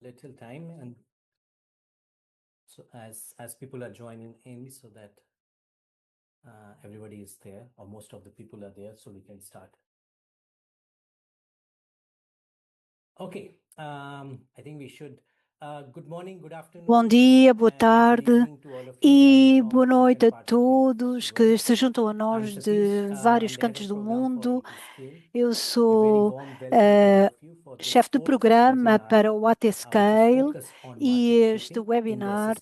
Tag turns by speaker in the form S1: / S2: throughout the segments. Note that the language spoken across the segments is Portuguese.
S1: little time, and so as people are joining in, so that everybody is there, or most of the people are there, so we can start. Okay, I think we should. Good morning, good afternoon.
S2: Bom dia, boa tarde e boa noite a todos que se juntam a nós de vários cantos do mundo. Eu sou chefe de programa para o ATScale e este webinar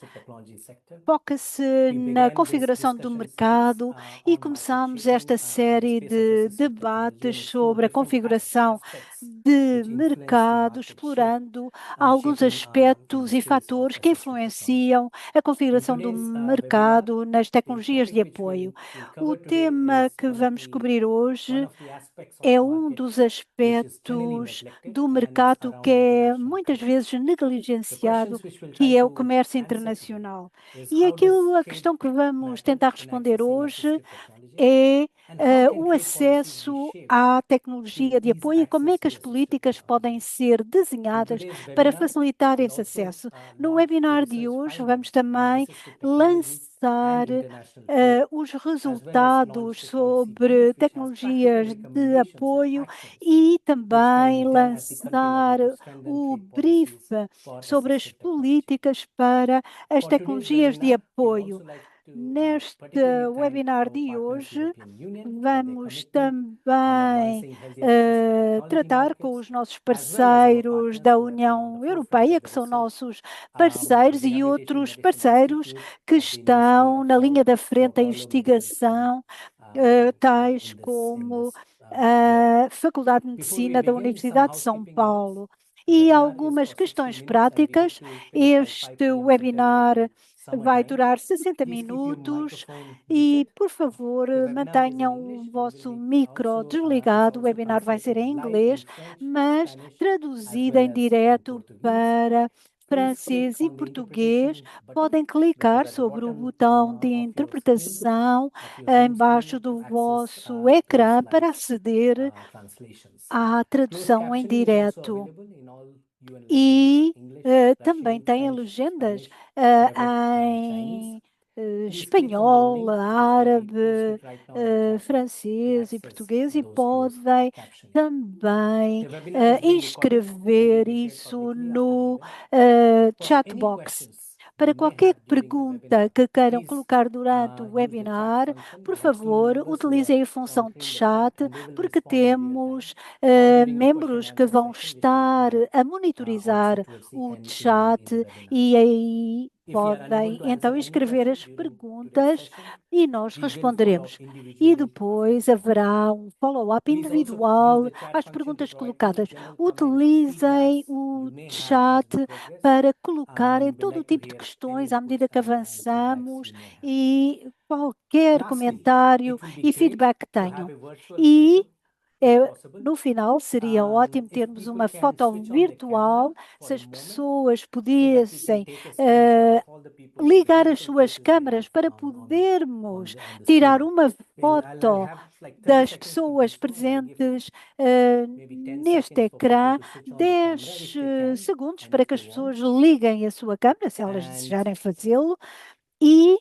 S2: foca-se na configuração do mercado e começamos esta série de debates sobre a configuração de mercado, explorando alguns aspectos e fatores que influenciam a configuração do mercado nas tecnologias de apoio. O tema que vamos cobrir hoje é um dos aspectos do mercado que é muitas vezes negligenciado, que é o comércio internacional. E a questão que vamos tentar responder hoje é o acesso à tecnologia de apoio e como é que as políticas podem ser desenhadas para facilitar esse acesso. No webinar de hoje vamos também lançar os resultados sobre tecnologias de apoio e também lançar o brief sobre as políticas para as tecnologias de apoio. Neste webinar de hoje, vamos também tratar com os nossos parceiros da União Europeia, que são nossos parceiros, e outros parceiros que estão na linha da frente da investigação, tais como a Faculdade de Medicina da Universidade de São Paulo. E algumas questões práticas. Este webinar vai durar 60 minutos e, por favor, mantenham o vosso micro desligado. O webinar vai ser em inglês, mas traduzido em direto para francês e português. Podem clicar sobre o botão de interpretação embaixo do vosso ecrã para aceder à tradução em direto. E também tem legendas em espanhol, árabe, francês e português, e podem também inscrever isso no chat box. Para qualquer pergunta que queiram colocar durante o webinar, por favor, utilizem a função de chat, porque temos membros que vão estar a monitorizar o chat e aí podem então escrever as perguntas e nós responderemos. E depois haverá um follow-up individual às perguntas colocadas. Utilizem o chat para colocarem todo o tipo de questões à medida que avançamos e qualquer comentário e feedback que tenham. E no final, seria ótimo termos uma foto virtual, se as pessoas pudessem ligar as suas câmaras para podermos tirar uma foto das pessoas presentes neste ecrã, 10 segundos para que as pessoas liguem a sua câmera, se elas desejarem fazê-lo, e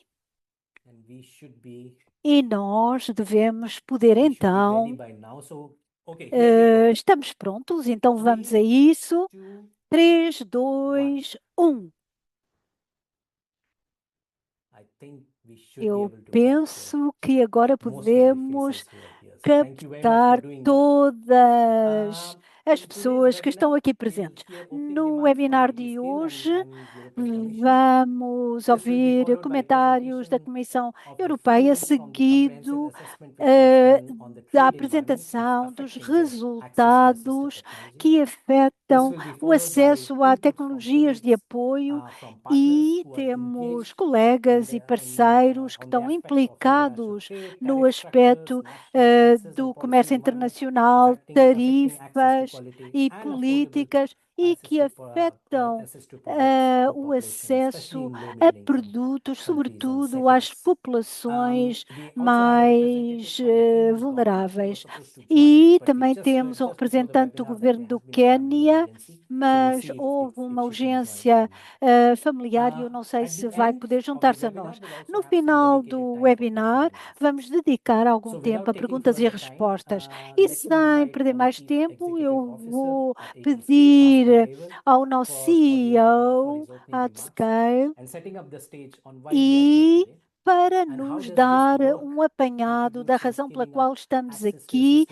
S2: nós devemos poder então... estamos prontos, então vamos a isso. 3, 2, 1. Eu penso que agora podemos captar todas as pessoas que estão aqui presentes. No webinar de hoje, vamos ouvir comentários da Comissão Europeia, seguido da apresentação dos resultados que afetam o acesso a tecnologias de apoio, e temos colegas e parceiros que estão implicados no aspecto do comércio internacional, tarifas e políticas, e que afetam o acesso a produtos, sobretudo às populações mais vulneráveis. E também temos um representante do governo do Quênia, mas houve uma urgência familiar e eu não sei se vai poder juntar-se a nós. No final do webinar, vamos dedicar algum tempo a perguntas e respostas. E sem perder mais tempo, eu vou pedir ao nosso CEO, AdScale, e para nos dar um apanhado da razão pela qual estamos aqui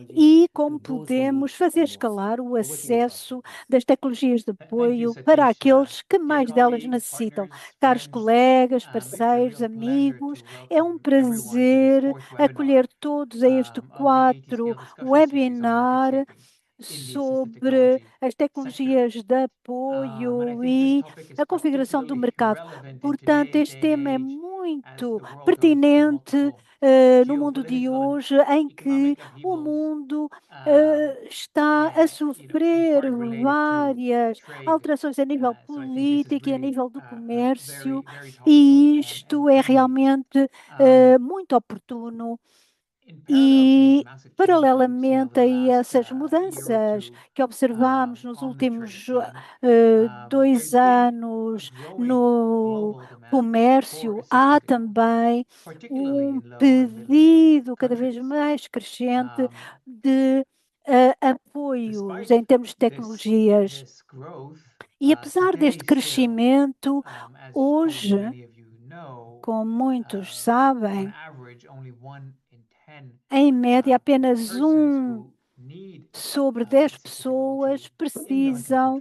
S2: e como podemos fazer escalar o acesso das tecnologias de apoio para aqueles que mais delas necessitam. Caros colegas, parceiros, amigos, é um prazer acolher todos a este quatro webinar sobre as tecnologias de apoio e a configuração do mercado. Portanto, este tema é muito pertinente no mundo de hoje, em que o mundo está a sofrer várias alterações a nível político e a nível do comércio, e isto é realmente muito oportuno e, paralelamente a essas mudanças que observamos nos últimos 2 anos no comércio, há também um pedido cada vez mais crescente de apoios em termos de tecnologias. E apesar deste crescimento, hoje, como muitos sabem, em média, apenas 1 sobre 10 pessoas precisam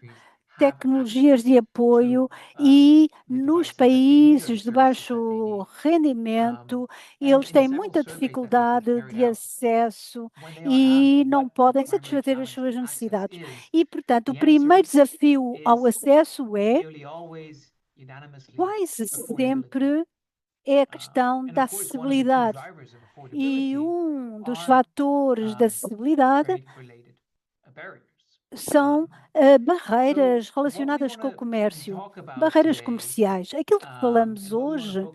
S2: tecnologias de apoio e nos países de baixo rendimento, eles têm muita dificuldade de acesso e não podem satisfazer as suas necessidades. E, portanto, o primeiro desafio ao acesso é quase sempre é a questão da acessibilidade. E um dos fatores da acessibilidade são barreiras relacionadas com o comércio, barreiras comerciais. Aquilo que falamos hoje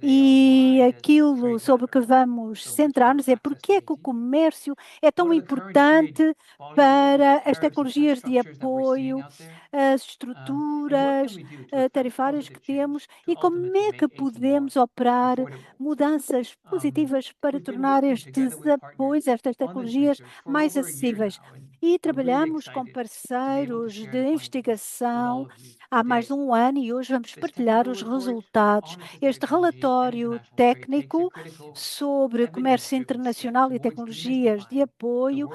S2: e aquilo sobre o que vamos centrar-nos é porque é que o comércio é tão importante para as tecnologias de apoio, as estruturas tarifárias que temos e como é que podemos operar mudanças positivas para tornar estes apoios, estas tecnologias mais acessíveis. E trabalhamos com parceiros de investigação há mais de 1 ano e hoje vamos partilhar os resultados. Este relatório técnico sobre comércio internacional e tecnologias de apoio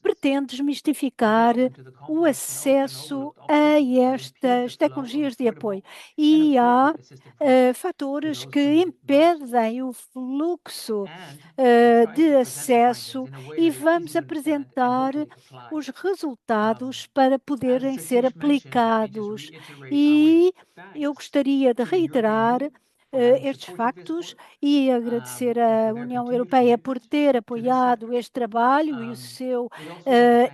S2: pretende desmistificar o acesso a estas tecnologias de apoio. E há fatores que impedem o fluxo de acesso e vamos apresentar os resultados para poderem ser aplicados. E eu gostaria de reiterar estes factos e agradecer à União Europeia por ter apoiado este trabalho e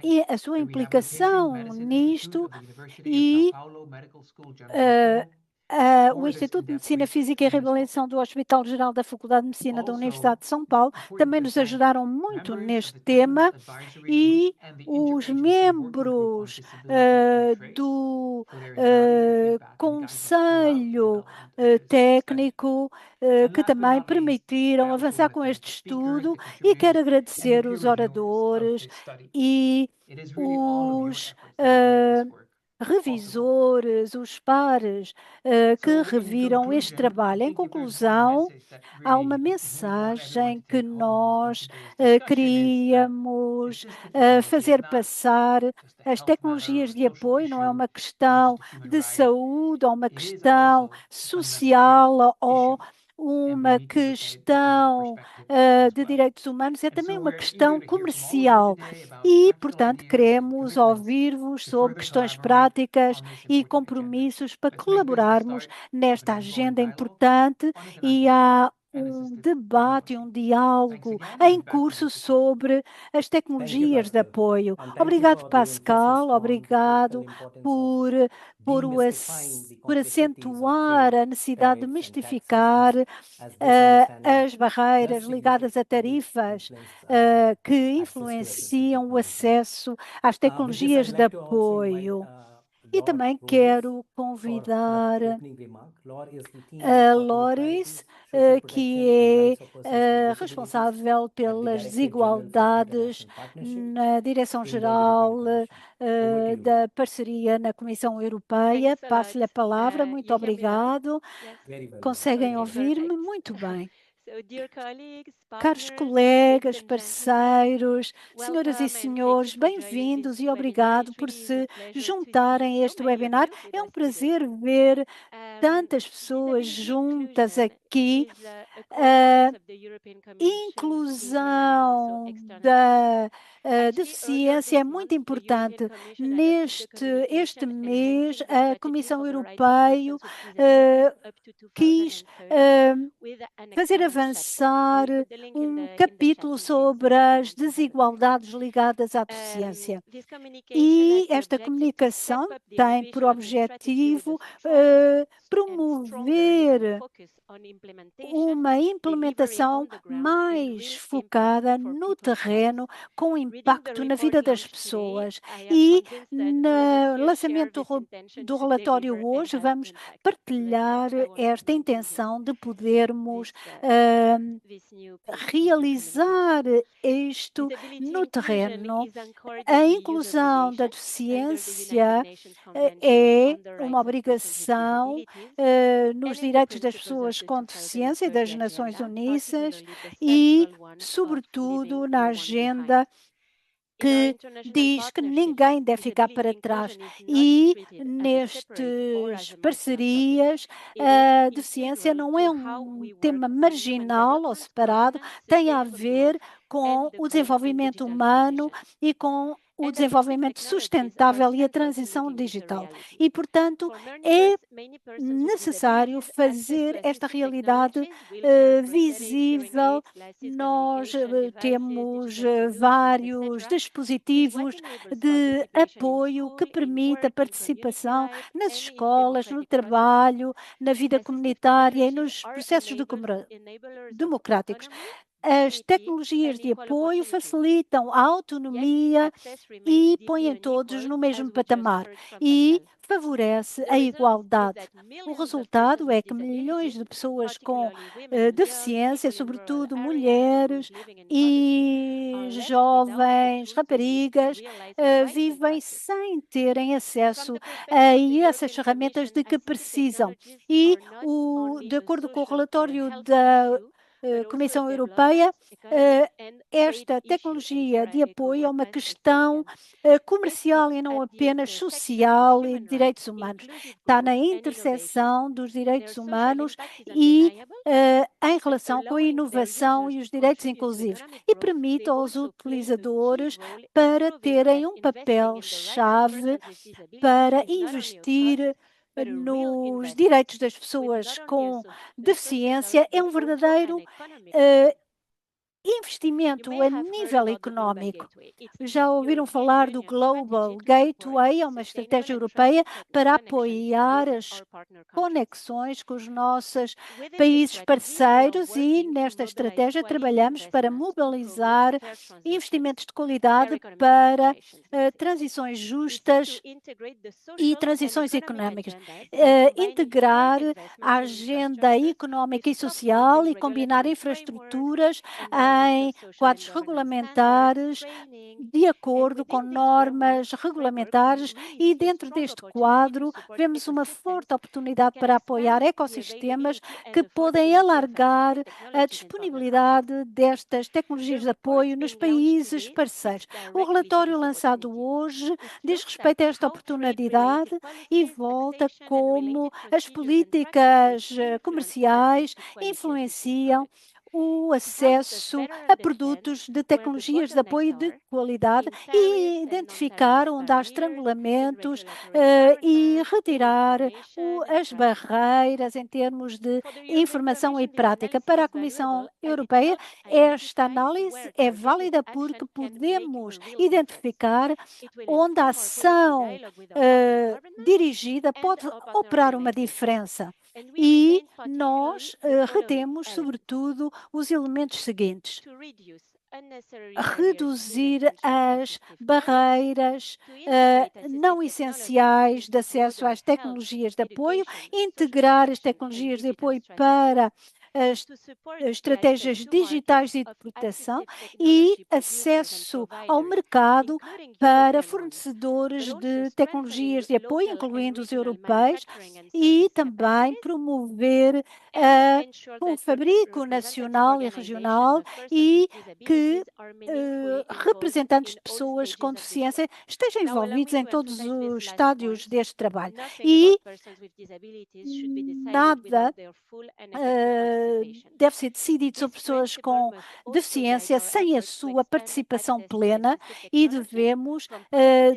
S2: e a sua implicação nisto e o Instituto de Medicina Física e Reabilitação do Hospital Geral da Faculdade de Medicina da Universidade de São Paulo também nos ajudaram muito neste tema e os membros do Conselho Técnico que também permitiram avançar com este estudo e quero agradecer os oradores e os revisores, os pares que reviram este trabalho. Em conclusão, há uma mensagem que nós queríamos fazer passar. As tecnologias de apoio não é uma questão de saúde ou uma questão social ou uma questão de direitos humanos, é também uma questão comercial. E, portanto, queremos ouvir-vos sobre questões práticas e compromissos para colaborarmos nesta agenda importante e há um debate, um diálogo em curso sobre as
S1: Thank you,
S2: tecnologias de
S1: Pascal.
S2: apoio.
S1: And thank you
S2: Obrigado,
S1: for the emphasis
S2: Pascal.
S1: on the critical
S2: Obrigado
S1: importance of
S2: por,
S1: demystifying the
S2: por
S1: complexities of
S2: acentuar
S1: trade,
S2: a necessidade de
S1: tariffs, and taxes,
S2: mistificar
S1: as this understanding
S2: as barreiras
S1: does
S2: ligadas a
S1: significantly
S2: tarifas
S1: influence
S2: que
S1: access to assistive
S2: influenciam o
S1: technology.
S2: acesso às
S1: With this, I
S2: tecnologias
S1: would
S2: de
S1: like to also invite
S2: apoio. E
S1: Laure
S2: também
S1: Rogers
S2: quero
S1: for her
S2: convidar
S1: opening remark. Laure is the team lead
S2: a
S1: for
S2: Loris,
S1: inequalities, social
S2: que
S1: protection, and rights of persons with
S2: é
S1: disabilities
S2: responsável
S1: at the
S2: pelas
S1: Directorate General for
S2: desigualdades
S1: International Partnership
S2: na
S1: in the European
S2: Direção-Geral
S1: Commission. Over to you.
S2: da Parceria na Comissão Europeia.
S3: Thanks a lot.
S2: Passo-lhe a palavra. Muito
S3: You hear me well?
S2: obrigado.
S3: Yes.
S1: Very well, Laure.
S2: Conseguem
S1: Very well.
S2: ouvir-me?
S3: Perfect.
S2: Muito bem.
S3: So, dear colleagues,
S2: Caros
S3: partners,
S2: colegas,
S3: ladies and gentlemen,
S2: parceiros, senhoras e
S3: welcome and thank you
S2: senhores,
S3: for joining this
S2: bem-vindos e
S3: webinar.
S2: obrigado
S3: It
S2: por
S3: really is a
S2: se
S3: pleasure to see
S2: juntarem a
S3: so
S2: este
S3: many of
S2: webinar.
S3: you with
S2: É um
S3: us today.
S2: prazer ver tantas pessoas
S3: Disability
S2: juntas
S3: inclusion
S2: aqui.
S3: is a core
S2: A
S3: part of the European Commission's vision and also
S2: inclusão
S3: external
S2: da
S3: action. Actually, earlier
S2: deficiência é
S3: this
S2: muito
S3: month, the European
S2: importante.
S3: Commission adopted a
S2: Neste
S3: communication
S2: este mês,
S3: enhancing the
S2: a
S3: strategy
S2: Comissão
S3: for the rights of
S2: Europeia
S3: persons with disabilities up to
S2: quis
S3: 2030 with an
S2: fazer
S3: external chapter. I
S2: avançar
S3: will put the link
S2: um
S3: in the chat
S2: capítulo
S3: in case
S2: sobre
S3: you
S2: as
S3: want to have a look.
S2: desigualdades ligadas à deficiência.
S3: This communication has
S2: E
S3: the
S2: esta
S3: objective to step
S2: comunicação
S3: up the
S2: tem por
S3: ambition of the strategy with a
S2: objetivo
S3: strong and stronger even
S2: promover
S3: focus on implementation,
S2: uma
S3: delivery
S2: implementação
S3: on the ground, and
S2: mais
S3: real impact
S2: focada
S3: for
S2: no
S3: people's lives.
S2: terreno, com
S3: Reading the
S2: impacto na
S3: report
S2: vida das
S3: launched today,
S2: pessoas.
S3: I am
S2: E
S3: convinced that
S2: no
S3: all of us here share
S2: lançamento
S3: this intention
S2: do
S3: to
S2: relatório
S3: deliver and
S2: hoje,
S3: have
S2: vamos
S3: impact.
S2: partilhar
S3: I want to
S2: esta
S3: invite you here
S2: intenção de podermos
S3: this
S2: ah,
S3: this new page, this new
S2: realizar
S3: communication.
S2: isto
S3: Disability
S2: no
S3: inclusion
S2: terreno.
S3: is anchored in
S2: A
S3: the EU's
S2: inclusão da
S3: obligations under the United
S2: deficiência
S3: Nations Convention
S2: é
S3: on the
S2: uma
S3: Rights of Persons with
S2: obrigação
S3: Disabilities
S2: nos
S3: and in the
S2: direitos das
S3: principles of
S2: pessoas
S3: the
S2: com deficiência e
S3: 2030
S2: das Nações
S3: Agenda,
S2: Unidas
S3: particularly the
S2: e,
S3: central one of leaving
S2: sobretudo, na
S3: no one behind.
S2: agenda
S3: In our
S2: que
S3: international
S2: diz que
S3: partnerships,
S2: ninguém deve ficar
S3: disability
S2: para trás.
S3: inclusion is not
S2: E
S3: treated as a separate or as
S2: nestes
S3: a marginal topic.
S2: parcerias,
S3: It is
S2: a deficiência
S3: integral
S2: não
S3: to
S2: é
S3: how
S2: um
S3: we
S2: tema
S3: work on human
S2: marginal ou
S3: development,
S2: separado,
S3: governance,
S2: tem a
S3: sustainable growth,
S2: ver com
S3: and the
S2: o
S3: green and
S2: desenvolvimento
S3: digital
S2: humano
S3: transition.
S2: e com o
S3: And assistive
S2: desenvolvimento
S3: technologies are
S2: sustentável e a
S3: central to
S2: transição
S3: making this a
S2: digital.
S3: reality.
S2: E, portanto,
S3: For
S2: é
S3: many persons with
S2: necessário
S3: disabilities, access to
S2: fazer esta
S3: assistive
S2: realidade
S3: technologies, wheelchairs, prosthetics, hearing
S2: visível.
S3: aids, glasses,
S2: Nós
S3: communication devices,
S2: temos
S3: digital solutions,
S2: vários
S3: etc., is what
S2: dispositivos
S3: enables
S2: de
S3: participation in
S2: apoio
S3: school,
S2: que
S3: in
S2: permite a
S3: work, in community
S2: participação
S3: life,
S2: nas
S3: and in
S2: escolas, no
S3: democratic processes.
S2: trabalho, na vida
S3: Assistive
S2: comunitária e
S3: technologies
S2: nos
S3: are
S2: processos
S3: enablers of
S2: democráticos.
S3: autonomy,
S2: As
S3: dignity,
S2: tecnologias
S3: and
S2: de
S3: equal
S2: apoio
S3: opportunity.
S2: facilitam a
S3: Yet,
S2: autonomia
S3: access remains
S2: e
S3: deeply
S2: põem todos
S3: unequal,
S2: no mesmo
S3: as we just
S2: patamar
S3: heard from
S2: e
S3: Pascal.
S2: favorece
S3: The
S2: a
S3: result is
S2: igualdade.
S3: that
S2: O
S3: millions of
S2: resultado
S3: persons
S2: é
S3: with
S2: que milhões
S3: disabilities,
S2: de pessoas com
S3: particularly women and girls,
S2: deficiência,
S3: people in rural
S2: sobretudo
S3: areas and those
S2: mulheres
S3: living in poverty,
S2: e
S3: are left without
S2: jovens,
S3: opportunities to
S2: raparigas,
S3: realize their rights in
S2: vivem
S3: practice.
S2: sem terem
S3: From
S2: acesso
S3: the perspective
S2: a
S3: of the
S2: essas
S3: European
S2: ferramentas
S3: Commission,
S2: de que
S3: assistive
S2: precisam.
S3: technologies
S2: E,
S3: are not only
S2: de
S3: a
S2: acordo com o
S3: social or a
S2: relatório
S3: health
S2: da
S3: issue, but also a
S2: Comissão Europeia,
S3: development, economic and trade
S2: esta
S3: issue. And
S2: tecnologia
S3: here I
S2: de
S3: echo
S2: apoio é
S3: what
S2: uma
S3: Pascal said
S2: questão
S3: again. It
S2: comercial
S3: sits
S2: e não
S3: at the
S2: apenas
S3: intersection of
S2: social e de
S3: human rights,
S2: direitos humanos.
S3: inclusive
S2: Está na
S3: growth, and innovation.
S2: interseção dos
S3: Their
S2: direitos
S3: social
S2: humanos
S3: impact is
S2: e
S3: undeniable,
S2: em
S3: but
S2: relação com a
S3: allowing their
S2: inovação
S3: users
S2: e
S3: to
S2: os direitos
S3: contribute to
S2: inclusivos
S3: economic
S2: e
S3: growth,
S2: permite
S3: they
S2: aos
S3: also play a key
S2: utilizadores
S3: role in
S2: para
S3: proving
S2: terem
S3: that
S2: um
S3: investing in the rights of
S2: papel-chave
S3: persons with disabilities
S2: para
S3: is not only a cost,
S2: investir
S3: but a real
S2: nos
S3: investment,
S2: direitos das
S3: with
S2: pessoas
S3: not only
S2: com
S3: a social,
S2: deficiência. É
S3: but
S2: um
S3: also an
S2: verdadeiro
S3: economic return.
S2: eh,
S3: You
S2: investimento
S3: may
S2: a
S3: have heard
S2: nível
S3: about the Global
S2: econômico.
S3: Gateway. It's the
S2: Já ouviram
S3: European
S2: falar do
S3: Union
S2: Global
S3: strategy to support
S2: Gateway? É uma
S3: sustainable
S2: estratégia
S3: and
S2: europeia
S3: trusted
S2: para
S3: connections
S2: apoiar
S3: with
S2: as
S3: our partner countries.
S2: conexões com os nossos
S3: Within this
S2: países
S3: strategy, we are
S2: parceiros e
S3: working to
S2: nesta
S3: mobilize
S2: estratégia
S3: quality
S2: trabalhamos para
S3: investments to promote
S2: mobilizar
S3: fair transitions,
S2: investimentos de
S3: fair
S2: qualidade
S3: economic
S2: para
S3: transformations, let's say.
S2: transições
S3: We seek to
S2: justas
S3: integrate the
S2: e
S3: social and
S2: transições
S3: economic
S2: económicas.
S3: agendas by combining
S2: Integrar
S3: smart
S2: a
S3: investments in
S2: agenda
S3: infrastructures with
S2: económica e
S3: top
S2: social
S3: notching
S2: e combinar
S3: regulatory frameworks,
S2: infraestruturas
S3: alignment of
S2: em
S3: social and
S2: quadros
S3: governance standards,
S2: regulamentares
S3: training,
S2: de
S3: and
S2: acordo com
S3: within this framework,
S2: normas
S3: we
S2: regulamentares,
S3: really
S2: e
S3: see a
S2: dentro
S3: strong
S2: deste
S3: opportunity to
S2: quadro
S3: support
S2: vemos uma
S3: ecosystems
S2: forte
S3: that
S2: oportunidade
S3: can
S2: para apoiar
S3: expand the
S2: ecossistemas
S3: availability and
S2: que podem
S3: affordability of
S2: alargar
S3: assistive
S2: a
S3: technologies in partner countries.
S2: disponibilidade destas
S3: The
S2: tecnologias de
S3: report
S2: apoio nos
S3: being launched
S2: países
S3: today
S2: parceiros.
S3: speaks
S2: O
S3: directly to
S2: relatório
S3: this
S2: lançado
S3: opportunity.
S2: hoje
S3: It
S2: diz
S3: looks at
S2: respeito a esta
S3: how trade-related
S2: oportunidade e
S3: policies,
S2: volta
S3: taxation, and
S2: como
S3: related
S2: as
S3: procedures and practices
S2: políticas
S3: influence access
S2: comerciais
S3: to quality assistive
S2: influenciam
S3: products.
S2: o acesso a produtos de tecnologias de apoio de qualidade e identificar onde há estrangulamentos e retirar as barreiras em termos de informação e prática. Para a Comissão Europeia, esta análise é válida porque podemos identificar onde a ação dirigida pode operar uma diferença. E nós retemos, sobretudo, os elementos seguintes: reduzir as barreiras não essenciais de acesso às tecnologias de apoio, integrar as tecnologias de apoio para as estratégias digitais e de proteção e acesso ao mercado para fornecedores de tecnologias de apoio, incluindo os europeus, e também promover um fabrico nacional e regional e que representantes de pessoas com deficiência estejam envolvidos em todos os estádios deste trabalho. E nada deve ser decidido sobre pessoas com deficiência sem a sua participação plena e devemos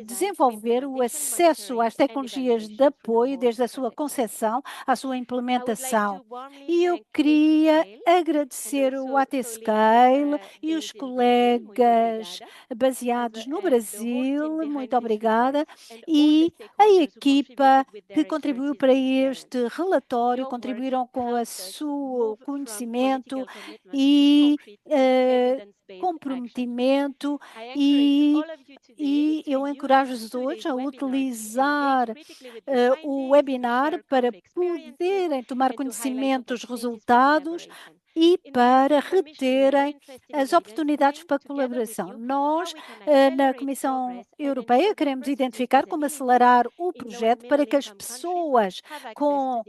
S2: desenvolver o acesso às tecnologias de apoio desde a sua concepção à sua implementação. E eu queria agradecer o AT-Scale e os colegas baseados no Brasil, muito obrigada, e a equipa que contribuiu para este relatório, contribuíram com o seu conhecimento e comprometimento e eu encorajo-os hoje a utilizar o webinar para poderem tomar conhecimento dos resultados e para reterem as oportunidades para colaboração. Nós, na Comissão Europeia, queremos identificar como acelerar o projeto para que as pessoas com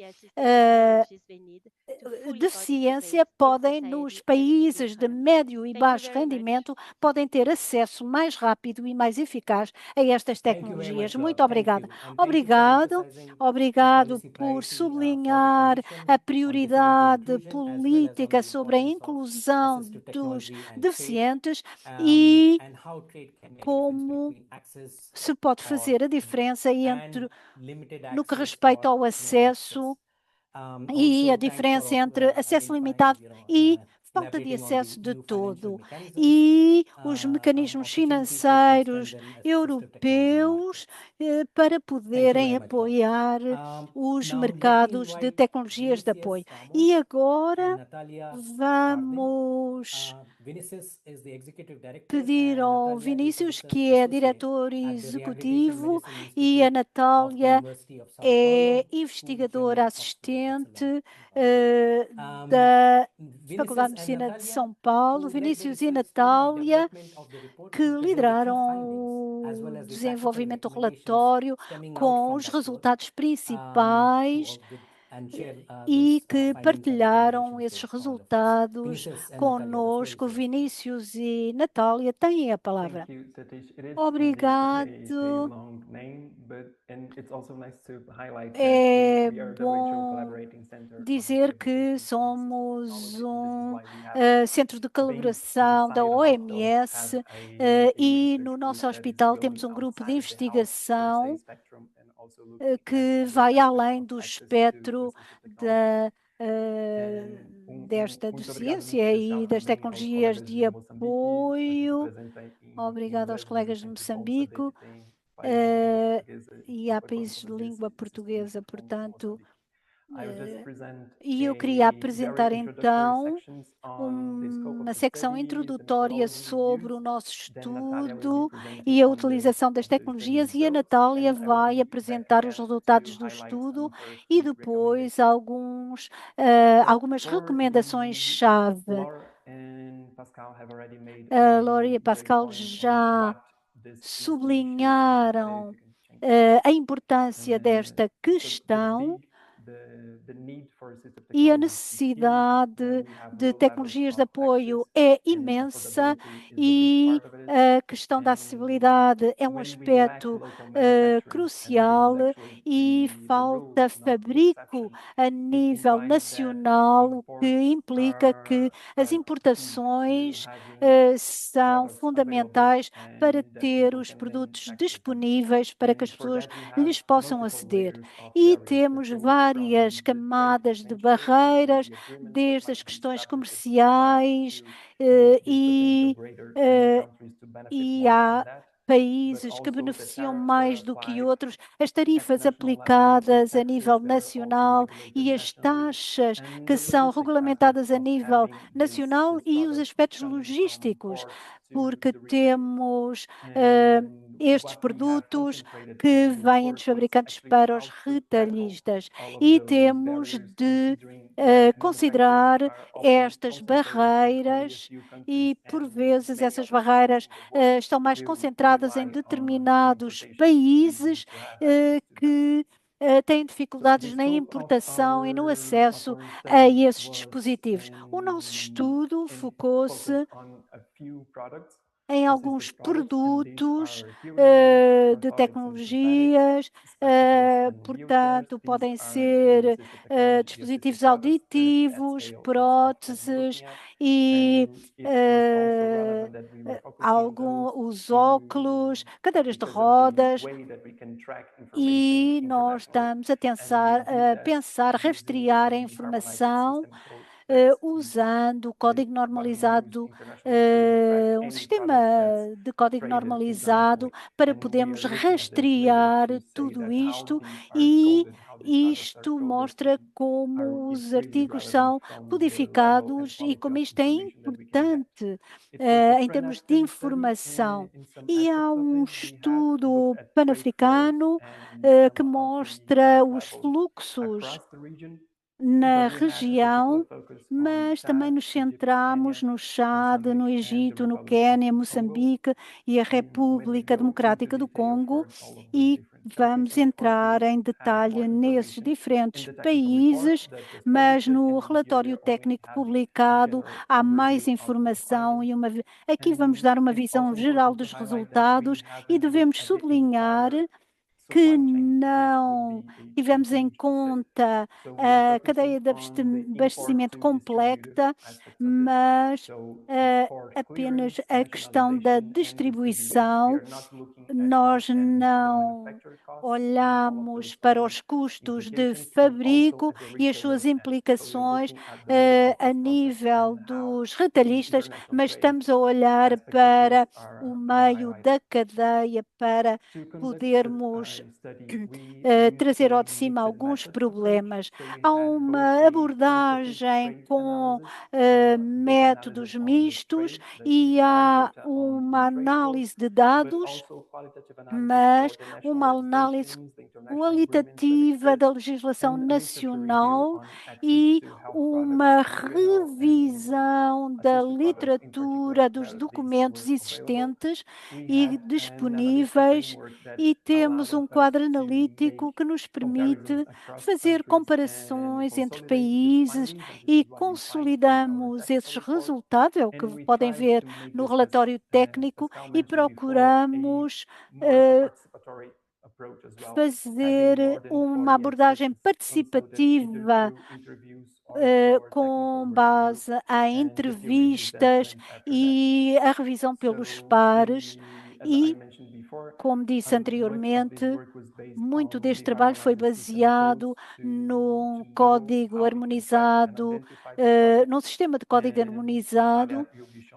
S2: deficiência podem, nos países de médio e baixo rendimento, podem ter acesso mais rápido e mais eficaz a estas tecnologias. Muito obrigada. Obrigado por sublinhar a prioridade política sobre a inclusão dos deficientes e como se pode fazer a diferença no que respeita ao acesso e a diferença entre acesso limitado e falta de acesso de todo. E os mecanismos financeiros europeus para poderem apoiar os mercados de tecnologias de apoio. E agora vamos pedir ao Vinícius, que é diretor executivo, e a Natália é investigadora assistente da Faculdade de Medicina de São Paulo, Vinícius e Natália, que lideraram o desenvolvimento do relatório com os resultados principais e que partilharam esses resultados conosco. Vinícius e Natália têm a palavra. Obrigado. É bom dizer que somos um centro de colaboração da OMS e no nosso hospital temos um grupo de investigação que vai além do espectro desta deficiência e das tecnologias de apoio. Obrigado aos colegas de Moçambique e há países de língua portuguesa, portanto. E eu queria apresentar então uma secção introdutória sobre o nosso estudo e a utilização das tecnologias, e a Natália vai apresentar os resultados do estudo e depois algumas recomendações-chave. A Laura e a Pascal já sublinharam a importância desta questão e a necessidade de tecnologias de apoio é imensa e a questão da acessibilidade é um aspecto crucial e falta fabrico a nível nacional, o que implica que as importações são fundamentais para ter os produtos disponíveis para que as pessoas lhes possam aceder. E temos várias camadas de barreiras, desde as questões comerciais eh, e, eh, e há países que beneficiam mais do que outros, as tarifas aplicadas a nível nacional e as taxas que são regulamentadas a nível nacional e os aspectos logísticos, porque temos estes produtos que vêm dos fabricantes para os retalhistas e temos de considerar estas barreiras e, por vezes, essas barreiras estão mais concentradas em determinados países que têm dificuldades na importação e no acesso a esses dispositivos. O nosso estudo focou-se em alguns produtos de tecnologias, portanto, podem ser dispositivos auditivos, próteses e os óculos, cadeiras de rodas, e nós estamos a pensar rastrear a informação usando o código normalizado, um sistema de código normalizado para podermos rastrear tudo isto e isto mostra como os artigos são codificados e como isto é importante em termos de informação. E há um estudo pan-africano que mostra os fluxos na região, mas também nos centramos no Chad, no Egito, no Quênia, Moçambique e a República Democrática do Congo, e vamos entrar em detalhe nesses diferentes países, mas no relatório técnico publicado há mais informação e aqui vamos dar uma visão geral dos resultados e devemos sublinhar que não tivemos em conta a cadeia de abastecimento completa, mas apenas a questão da distribuição. Nós não olhamos para os custos de fabrico e as suas implicações a nível dos retalhistas, mas estamos a olhar para o meio da cadeia para podermos trazer ao de cima alguns problemas. Há uma abordagem com métodos mistos e há uma análise de dados, mas uma análise qualitativa da legislação nacional e uma revisão da literatura dos documentos existentes e disponíveis, e temos um quadro analítico que nos permite fazer comparações entre países e consolidamos esses resultados, é o que podem ver no relatório técnico, e procuramos fazer uma abordagem participativa com base em entrevistas e a revisão pelos pares e, como disse anteriormente, muito deste trabalho foi baseado num código harmonizado, num sistema de código harmonizado,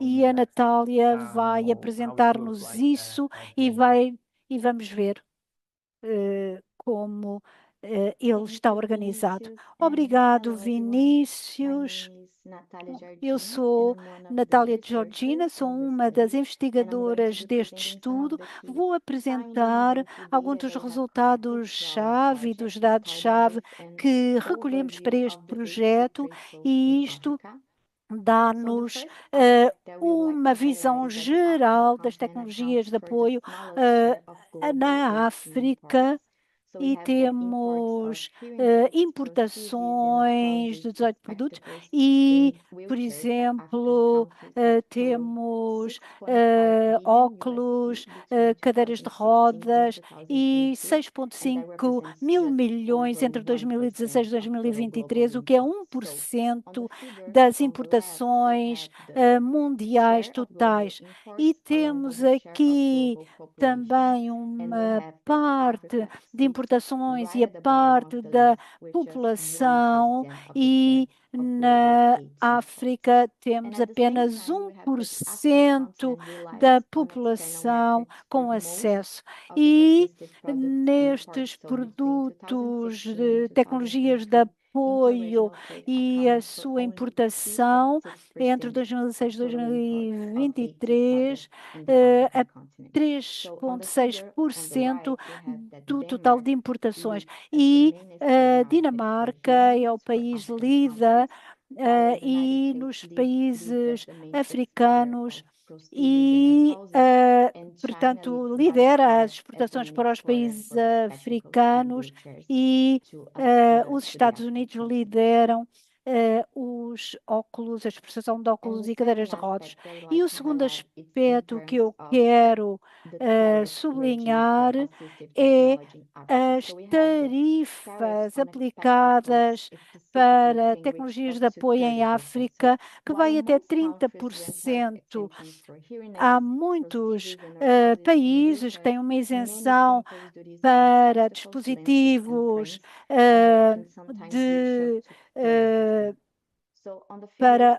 S2: e a Natália vai apresentar-nos isso e vamos ver como ele
S4: Thank
S2: está
S4: you,
S2: organizado.
S4: Vinicius, and
S2: Obrigado,
S4: hello everyone. My
S2: Vinícius.
S4: name is Natalia
S2: Eu
S4: Georgina, and
S2: sou
S4: I'm one of the
S2: Natália Georgina,
S4: researchers
S2: sou
S4: on the
S2: uma das
S4: study, and I'm going to
S2: investigadoras
S4: be
S2: deste
S4: presenting some of
S2: estudo.
S4: the key
S2: Vou
S4: findings
S2: apresentar
S4: and key
S2: alguns
S4: data
S2: dos
S4: that we have collected through our
S2: resultados-chave e dos
S4: project to start
S2: dados-chave
S4: with an
S2: que recolhemos para
S4: overview
S2: este
S4: of the basic
S2: projeto,
S4: trade flows in
S2: e isto
S4: Africa. So the
S2: dá-nos
S4: first aspect that we would like
S2: uma
S4: to highlight
S2: visão
S4: is that the African
S2: geral das
S4: continent
S2: tecnologias
S4: accounts
S2: de
S4: for the
S2: apoio
S4: smallest share of global
S2: na
S4: HE
S2: África.
S4: products.
S2: e temos importações de 18 produtos e, por exemplo, temos óculos, cadeiras de rodas e 6,5 mil milhões entre 2016 e 2023, o que é 1% das importações mundiais totais. E temos aqui também uma parte de importações e a parte da população, e na África temos apenas 1% da população com acesso. E nestes produtos de tecnologias de apoio e a sua importação entre 2006 e 2023, a 3,6% do total de importações. E a Dinamarca é o país líder e nos países africanos e, portanto, lidera as exportações para os países africanos e os Estados Unidos lideram os óculos, a exportação de óculos e cadeiras de rodas. E o segundo aspecto que eu quero sublinhar é as tarifas aplicadas para tecnologias de apoio em África, que vai até 30%. Há muitos países que têm uma isenção para dispositivos para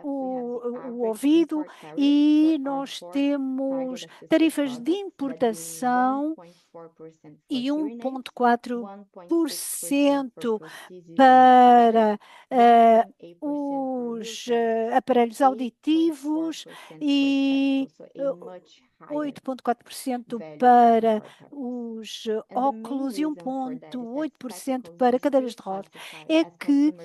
S2: o ouvido, e nós temos tarifas de importação e 1,4% para os aparelhos auditivos e 8,4% para os óculos e 1,8% para cadeiras de rodas. É que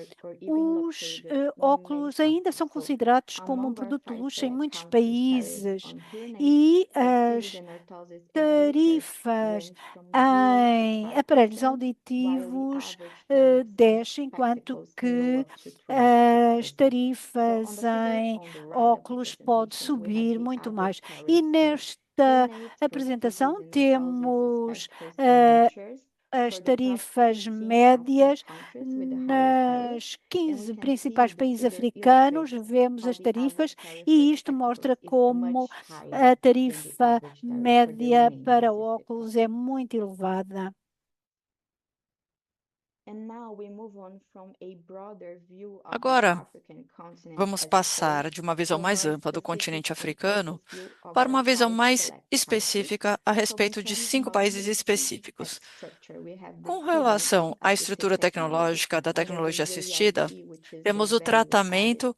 S2: os óculos ainda são considerados como um produto de luxo em muitos países, e as tarifas em aparelhos auditivos descem, enquanto que as tarifas em óculos podem subir muito mais. E nesta apresentação temos as tarifas médias nas 15 principais países africanos, vemos as tarifas, e isto mostra como a tarifa média para óculos é muito elevada.
S5: Agora, vamos passar de uma visão mais ampla do continente africano para uma visão mais específica a respeito de 5 países específicos. Com relação à estrutura tecnológica da tecnologia assistida, temos o tratamento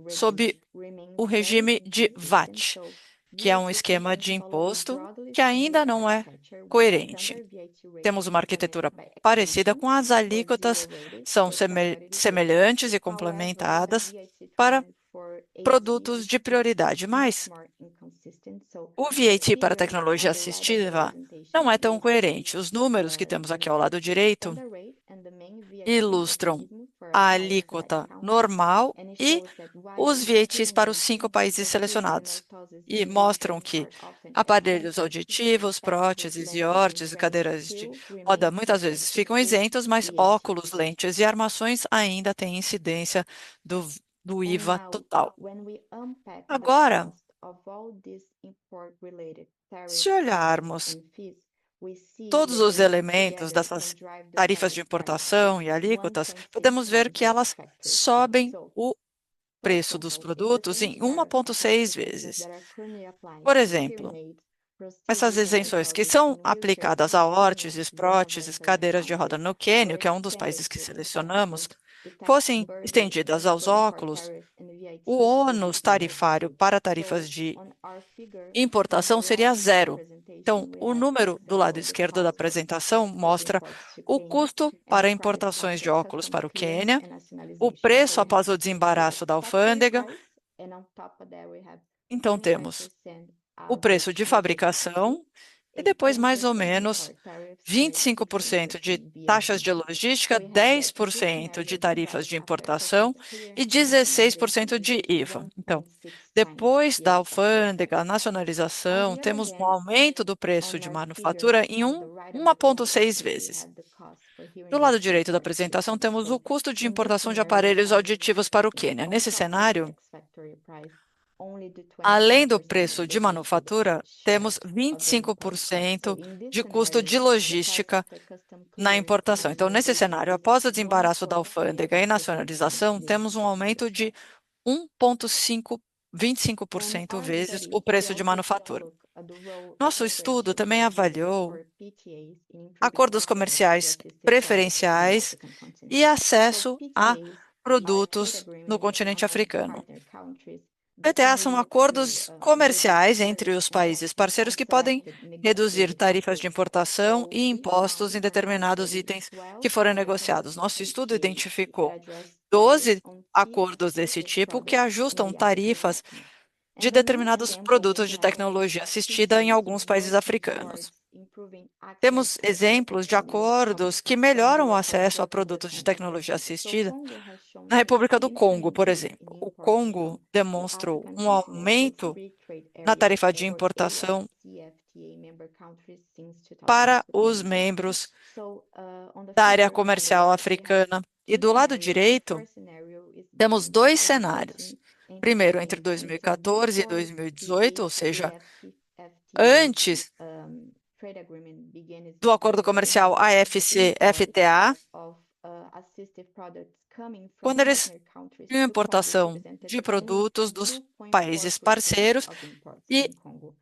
S5: sob o regime de VAT, que é um esquema de imposto que ainda não é coerente. Temos uma arquitetura parecida, com as alíquotas são semelhantes e complementadas para produtos de prioridade, mas o VAT para tecnologia assistiva não é tão coerente. Os números que temos aqui ao lado direito ilustram a alíquota normal e os VATs para os 5 países selecionados, e mostram que aparelhos auditivos, próteses e órteses e cadeiras de roda muitas vezes ficam isentos, mas óculos, lentes e armações ainda têm incidência do IVA total. Agora, se olharmos todos os elementos dessas tarifas de importação e alíquotas, podemos ver que elas sobem o preço dos produtos em 1,6 vezes. Por exemplo, essas isenções que são aplicadas a órteses, próteses, cadeiras de roda no Quênia, que é um dos países que selecionamos, fossem estendidas aos óculos, o ônus tarifário para tarifas de importação seria 0. Então, o número do lado esquerdo da apresentação mostra o custo para importações de óculos para o Quênia, o preço após o desembaraço da alfândega. Então, temos o preço de fabricação E depois, mais ou menos, 25% de taxas de logística, 10% de tarifas de importação e 16% de IVA. Então, depois da alfândega, nacionalização, temos um aumento do preço de manufatura em 1,6 vezes. Do lado direito da apresentação, temos o custo de importação de aparelhos auditivos para o Quênia. Nesse cenário, além do preço de manufatura, temos 25% de custo de logística na importação. Então, nesse cenário, após o desembaraço da alfândega e nacionalização, temos um aumento de 1,25% vezes o preço de manufatura. Nosso estudo também avaliou acordos comerciais preferenciais e acesso a produtos no continente africano. PTA são acordos comerciais entre os países parceiros que podem reduzir tarifas de importação e impostos em determinados itens que foram negociados. Nosso estudo identificou 12 acordos desse tipo que ajustam tarifas de determinados produtos de tecnologia assistida em alguns países africanos. Temos exemplos de acordos que melhoram o acesso a produtos de tecnologia assistida na República do Congo, por exemplo. O Congo demonstrou um aumento na tarifa de importação para os membros da área comercial africana. E do lado direito, temos dois cenários. Primeiro, entre 2014 e 2018, ou seja, antes do acordo comercial AFC-FTA, quando eles tinham importação de produtos dos países parceiros, e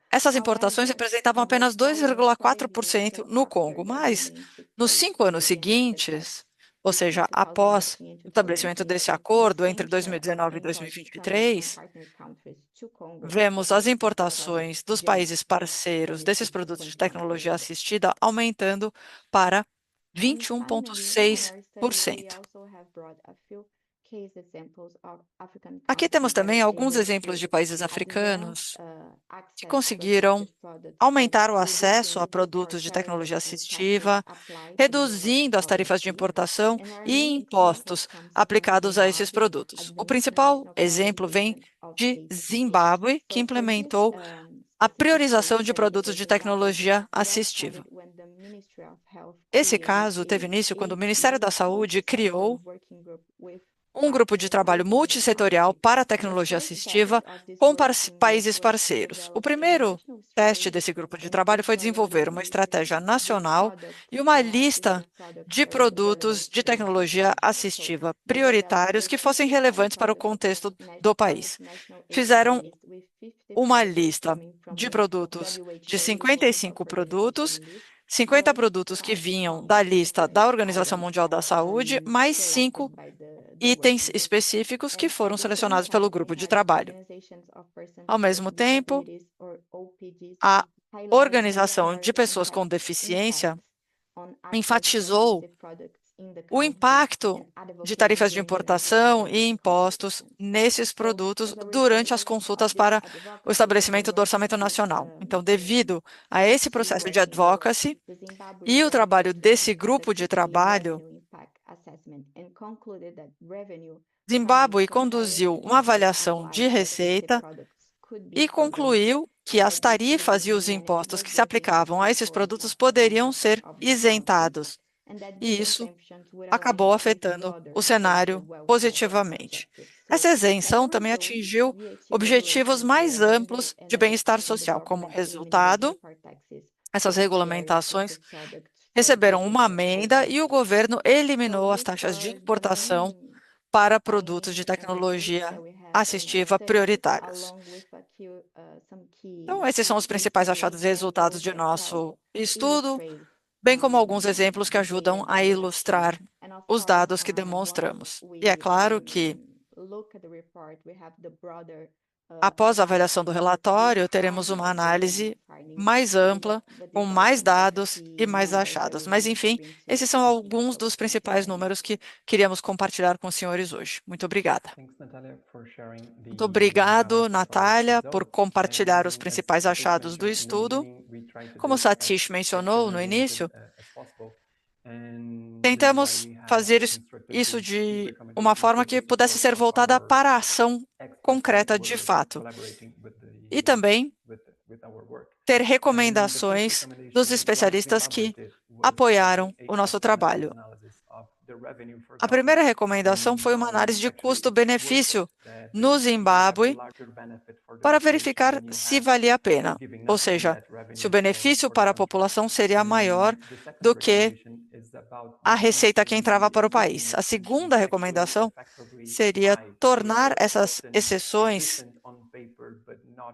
S5: essas importações representavam apenas 2,4% no Congo. Mas, nos 5 anos seguintes, ou seja, após o estabelecimento desse acordo entre 2019 e 2023, vemos as importações dos países parceiros desses produtos de tecnologia assistida aumentando para 21,6%. Aqui temos também alguns exemplos de países africanos que conseguiram aumentar o acesso a produtos de tecnologia assistiva, reduzindo as tarifas de importação e impostos aplicados a esses produtos. O principal exemplo vem de Zimbábue, que implementou a priorização de produtos de tecnologia assistiva. Esse caso teve início quando o Ministério da Saúde criou um grupo de trabalho multissetorial para a tecnologia assistiva com países parceiros. O primeiro teste desse grupo de trabalho foi desenvolver uma estratégia nacional e uma lista de produtos de tecnologia assistiva prioritários que fossem relevantes para o contexto do país. Fizeram uma lista de produtos, de 55 produtos, 50 produtos que vinham da lista da Organização Mundial da Saúde, mais 5 itens específicos que foram selecionados pelo grupo de trabalho. Ao mesmo tempo, a Organização de Pessoas com Deficiência enfatizou o impacto de tarifas de importação e impostos nesses produtos durante as consultas para o estabelecimento do orçamento nacional. Então, devido a esse processo de advocacy e o trabalho desse grupo de trabalho, Zimbábue conduziu uma avaliação de receita e concluiu que as tarifas e os impostos que se aplicavam a esses produtos poderiam ser isentados. E isso acabou afetando o cenário positivamente. Essa isenção também atingiu objetivos mais amplos de bem-estar social. Como resultado, essas regulamentações receberam uma amenda e o governo eliminou as taxas de importação para produtos de tecnologia assistiva prioritários. Então, esses são os principais achados e resultados de nosso estudo, bem como alguns exemplos que ajudam a ilustrar os dados que demonstramos. E é claro que, após a avaliação do relatório, teremos uma análise mais ampla, com mais dados e mais achados. Mas, enfim, esses são alguns dos principais números que queríamos compartilhar com os senhores hoje. Muito obrigada. Muito obrigado, Natália, por compartilhar os principais achados do estudo. Como Satish mencionou no início, tentamos fazer isso de uma forma que pudesse ser voltada para a ação concreta de fato. E também ter recomendações dos especialistas que apoiaram o nosso trabalho. A primeira recomendação foi uma análise de custo-benefício no Zimbábue para verificar se valia a pena, ou seja, se o benefício para a população seria maior do que a receita que entrava para o país. A segunda recomendação seria tornar essas exceções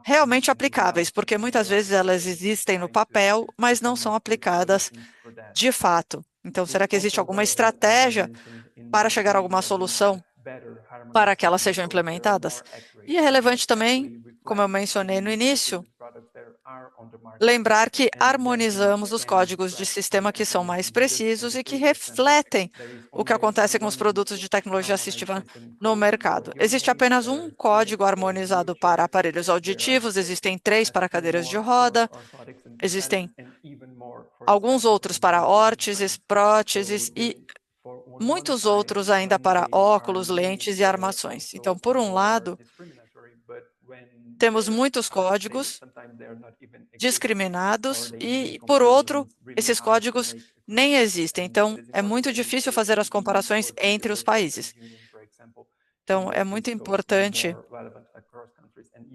S5: realmente aplicáveis, porque muitas vezes elas existem no papel, mas não são aplicadas de fato. Então, será que existe alguma estratégia para chegar a alguma solução para que elas sejam implementadas? E é relevante também, como eu mencionei no início, lembrar que harmonizamos os códigos de sistema que são mais precisos e que refletem o que acontece com os produtos de tecnologia assistiva no mercado. Existe apenas um código harmonizado para aparelhos auditivos, existem 3 para cadeiras de roda, existem alguns outros para órteses, próteses e muitos outros ainda para óculos, lentes e armações. Então, por um lado, temos muitos códigos discriminados e, por outro, esses códigos nem existem. Então, é muito difícil fazer as comparações entre os países. Então, é muito importante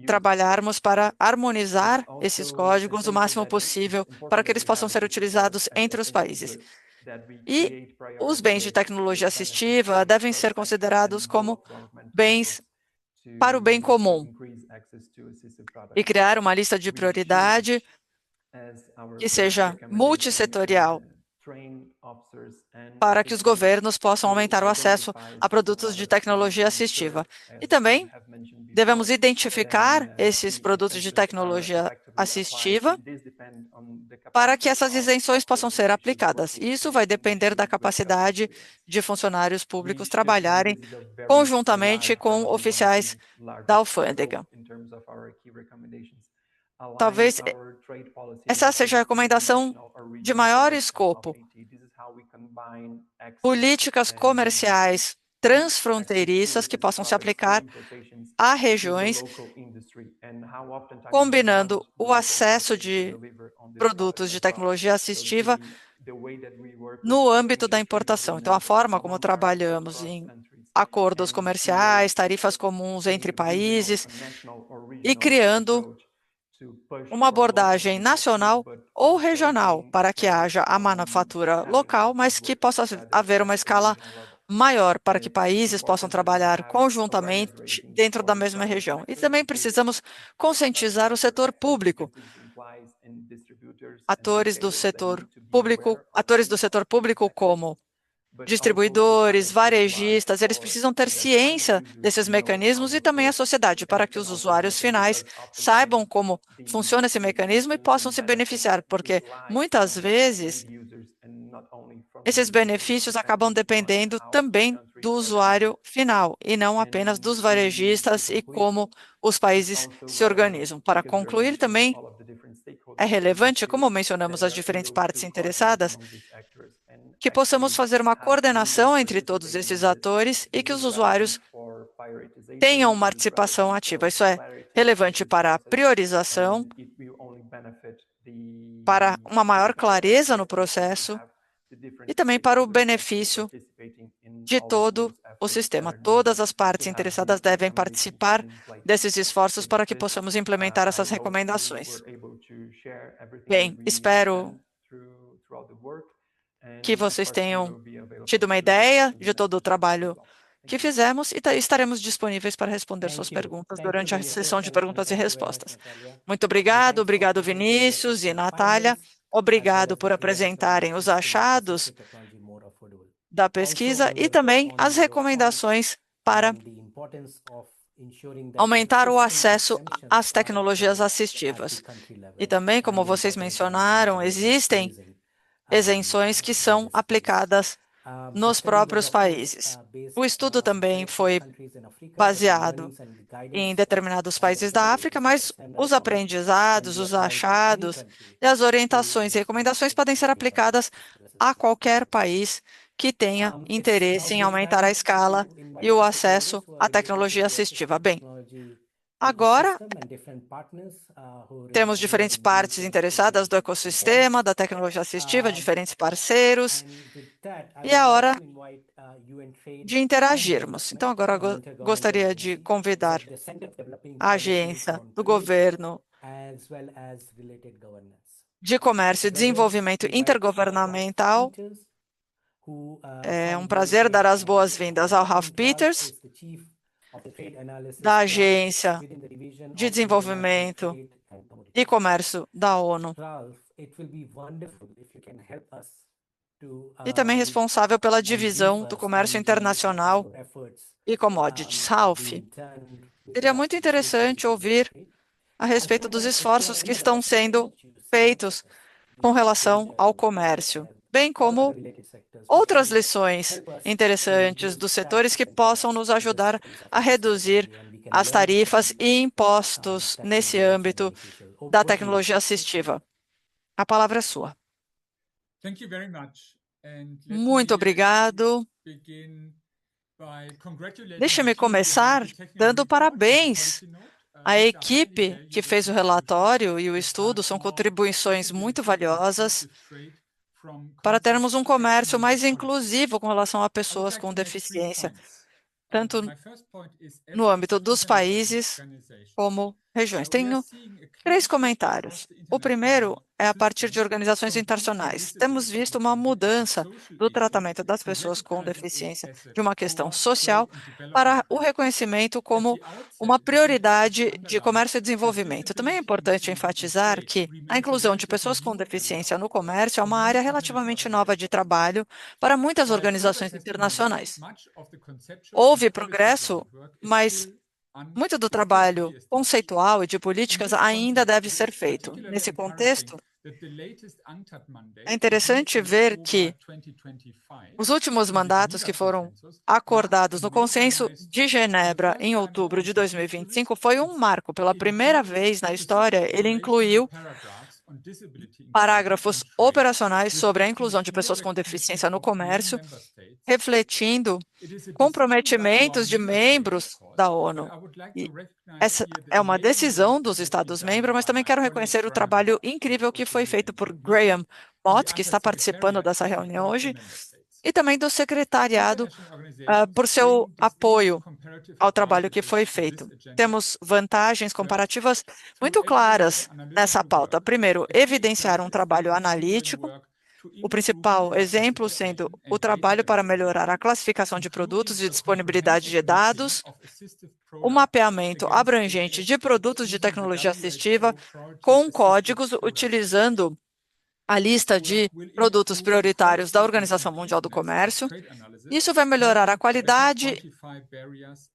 S5: trabalharmos para harmonizar esses códigos o máximo possível para que eles possam ser utilizados entre os países. E os bens de tecnologia assistiva devem ser considerados como bens para o bem comum e criar uma lista de prioridade que seja multissetorial para que os governos possam aumentar o acesso a produtos de tecnologia assistiva. E também devemos identificar esses produtos de tecnologia assistiva para que essas isenções possam ser aplicadas. Isso vai depender da capacidade de funcionários públicos trabalharem conjuntamente com oficiais da alfândega. Talvez essa seja a recomendação de maior escopo. Políticas comerciais transfronteiriças que possam se aplicar a regiões, combinando o acesso de produtos de tecnologia assistiva no âmbito da importação. Então, a forma como trabalhamos em acordos comerciais, tarifas comuns entre países e criando uma abordagem nacional ou regional para que haja a manufatura local, mas que possa haver uma escala maior para que países possam trabalhar conjuntamente dentro da mesma região. E também precisamos conscientizar o setor público. Atores do setor público como distribuidores, varejistas, eles precisam ter ciência desses mecanismos e também a sociedade, para que os usuários finais saibam como funciona esse mecanismo e possam se beneficiar, porque muitas vezes esses benefícios acabam dependendo também do usuário final e não apenas dos varejistas e como os países se organizam. Para concluir, também é relevante, como mencionamos as diferentes partes interessadas, que possamos fazer uma coordenação entre todos esses atores e que os usuários tenham uma participação ativa. Isso é relevante para a priorização, para uma maior clareza no processo e também para o benefício de todo o sistema. Todas as partes interessadas devem participar desses esforços para que possamos implementar essas recomendações. Bem, espero que vocês tenham tido uma ideia de todo o trabalho que fizemos e estaremos disponíveis para responder suas perguntas durante a sessão de perguntas e respostas. Muito obrigado, obrigado Vinícius e Natália, obrigado por apresentarem os achados da pesquisa e também as recomendações para aumentar o acesso às tecnologias assistivas. E também, como vocês mencionaram, existem isenções que são aplicadas nos próprios países. O estudo também foi baseado em determinados países da África, mas os aprendizados, os achados e as orientações e recomendações podem ser aplicadas a qualquer país que tenha interesse em aumentar a escala e o acesso à tecnologia assistiva. Bem, agora temos diferentes partes interessadas do ecossistema, da tecnologia assistiva, diferentes parceiros, e é hora de interagirmos. Então, agora eu gostaria de convidar a agência do governo de comércio e desenvolvimento intergovernamental. É um prazer dar as boas-vindas ao Ralph Peters, da Agência de Desenvolvimento e Comércio da ONU, e também responsável pela divisão do comércio internacional e commodities. Ralph, seria muito interessante ouvir a respeito dos esforços que estão sendo feitos com relação ao comércio, bem como outras lições interessantes dos setores que possam nos ajudar a reduzir as tarifas e impostos nesse âmbito da tecnologia assistiva. A palavra é sua. Muito obrigado. Deixe-me começar dando parabéns à equipe que fez o relatório e o estudo. São contribuições muito valiosas para termos um comércio mais inclusivo com relação a pessoas com deficiência, tanto no âmbito dos países como regiões. Tenho 3 comentários. O primeiro é a partir de organizações internacionais. Temos visto uma mudança do tratamento das pessoas com deficiência de uma questão social para o reconhecimento como uma prioridade de comércio e desenvolvimento. Também é importante enfatizar que a inclusão de pessoas com deficiência no comércio é uma área relativamente nova de trabalho para muitas organizações internacionais. Houve progresso, mas muito do trabalho conceitual e de políticas ainda deve ser feito. Nesse contexto, é interessante ver que os últimos mandatos que foram acordados no Consenso de Genebra em outubro de 2025 foi um marco. Pela primeira vez na história, ele incluiu parágrafos operacionais sobre a inclusão de pessoas com deficiência no comércio, refletindo comprometimentos de membros da ONU. E essa é uma decisão dos Estados-membros, mas também quero reconhecer o trabalho incrível que foi feito por Graham Mott, que está participando dessa reunião hoje, e também do secretariado por seu apoio ao trabalho que foi feito. Temos vantagens comparativas muito claras nessa pauta. Primeiro, evidenciar um trabalho analítico, o principal exemplo sendo o trabalho para melhorar a classificação de produtos e disponibilidade de dados, o mapeamento abrangente de produtos de tecnologia assistiva com códigos utilizando a lista de produtos prioritários da Organização Mundial do Comércio. Isso vai melhorar a qualidade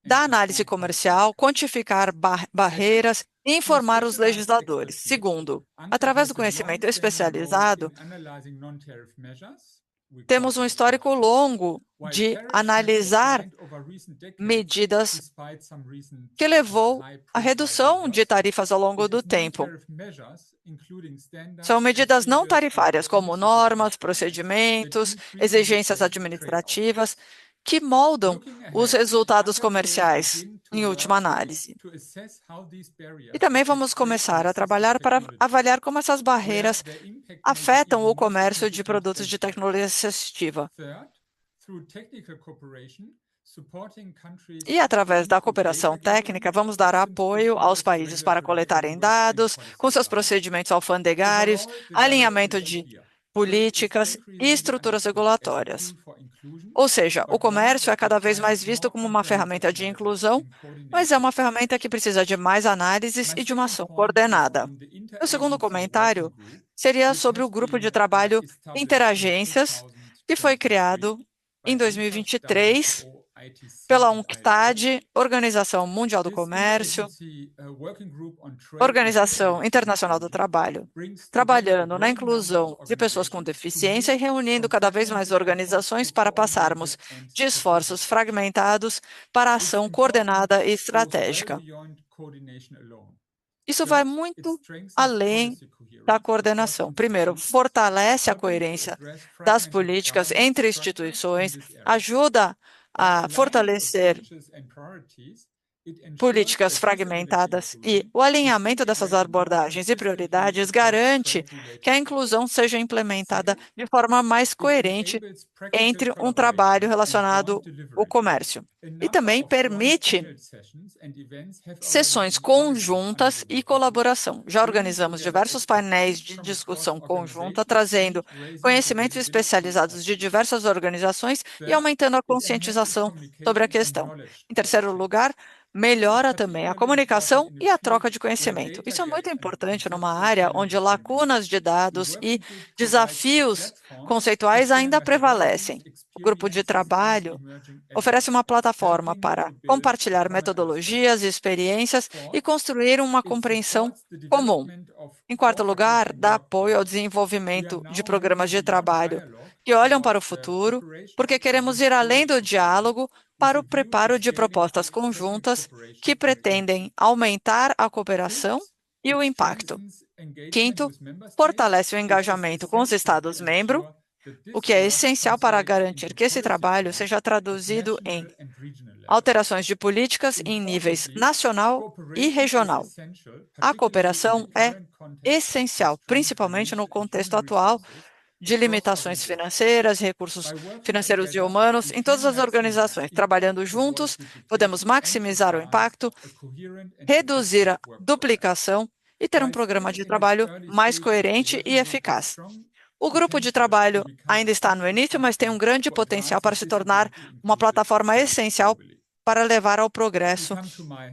S5: da análise comercial, quantificar barreiras e informar os legisladores. Segundo, através do conhecimento especializado, temos um histórico longo de analisar medidas que levou à redução de tarifas ao longo do tempo. São medidas não tarifárias, como normas, procedimentos, exigências administrativas, que moldam os resultados comerciais, em última análise. E também vamos começar a trabalhar para avaliar como essas barreiras afetam o comércio de produtos de tecnologia assistiva. E, através da cooperação técnica, vamos dar apoio aos países para coletarem dados, com seus procedimentos alfandegários, alinhamento de políticas e estruturas regulatórias. Ou seja, o comércio é cada vez mais visto como uma ferramenta de inclusão, mas é uma ferramenta que precisa de mais análises e de uma ação coordenada. O segundo comentário seria sobre o grupo de trabalho Interagências, que foi criado em 2023 pela UNCTAD, Organização Mundial do Comércio, Organização Internacional do Trabalho, trabalhando na inclusão de pessoas com deficiência e reunindo cada vez mais organizações para passarmos de esforços fragmentados para ação coordenada e estratégica. Isso vai muito além da coordenação. Primeiro, fortalece a coerência das políticas entre instituições, ajuda a fortalecer políticas fragmentadas e o alinhamento dessas abordagens e prioridades garante que a inclusão seja implementada de forma mais coerente entre um trabalho relacionado ao comércio. E também permite sessões conjuntas e colaboração. Já organizamos diversos painéis de discussão conjunta, trazendo conhecimentos especializados de diversas organizações e aumentando a conscientização sobre a questão. Em terceiro lugar, melhora também a comunicação e a troca de conhecimento. Isso é muito importante numa área onde lacunas de dados e desafios conceituais ainda prevalecem. O grupo de trabalho oferece uma plataforma para compartilhar metodologias e experiências e construir uma compreensão comum. Em quarto lugar, dá apoio ao desenvolvimento de programas de trabalho que olham para o futuro, porque queremos ir além do diálogo para o preparo de propostas conjuntas que pretendem aumentar a cooperação e o impacto. Quinto, fortalece o engajamento com os Estados-membros, o que é essencial para garantir que esse trabalho seja traduzido em alterações de políticas em níveis nacional e regional. A cooperação é essencial, principalmente no contexto atual de limitações financeiras, recursos financeiros e humanos em todas as organizações. Trabalhando juntos, podemos maximizar o impacto, reduzir a duplicação e ter um programa de trabalho mais coerente e eficaz. O grupo de trabalho ainda está no início, mas tem um grande potencial para se tornar uma plataforma essencial para levar ao progresso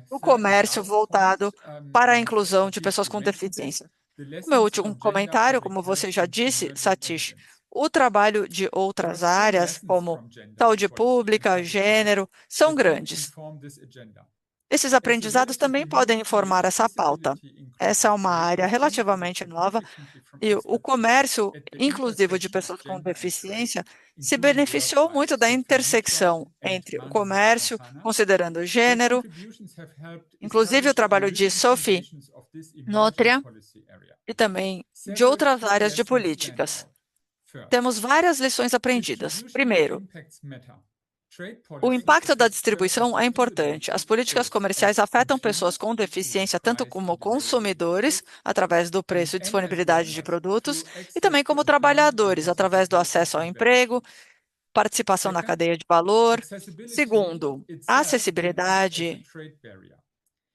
S5: o comércio voltado para a inclusão de pessoas com deficiência. O meu último comentário, como você já disse, Satish, o trabalho de outras áreas, como saúde pública, gênero, são grandes. Esses aprendizados também podem informar essa pauta. Essa é uma área relativamente nova e o comércio inclusivo de pessoas com deficiência se beneficiou muito da intersecção entre o comércio, considerando gênero, inclusive o trabalho de Sophie Notria e também de outras áreas de políticas. Temos várias lições aprendidas. Primeiro, o impacto da distribuição é importante. As políticas comerciais afetam pessoas com deficiência tanto como consumidores, através do preço e disponibilidade de produtos, e também como trabalhadores, através do acesso ao emprego, participação na cadeia de valor. Segundo, a acessibilidade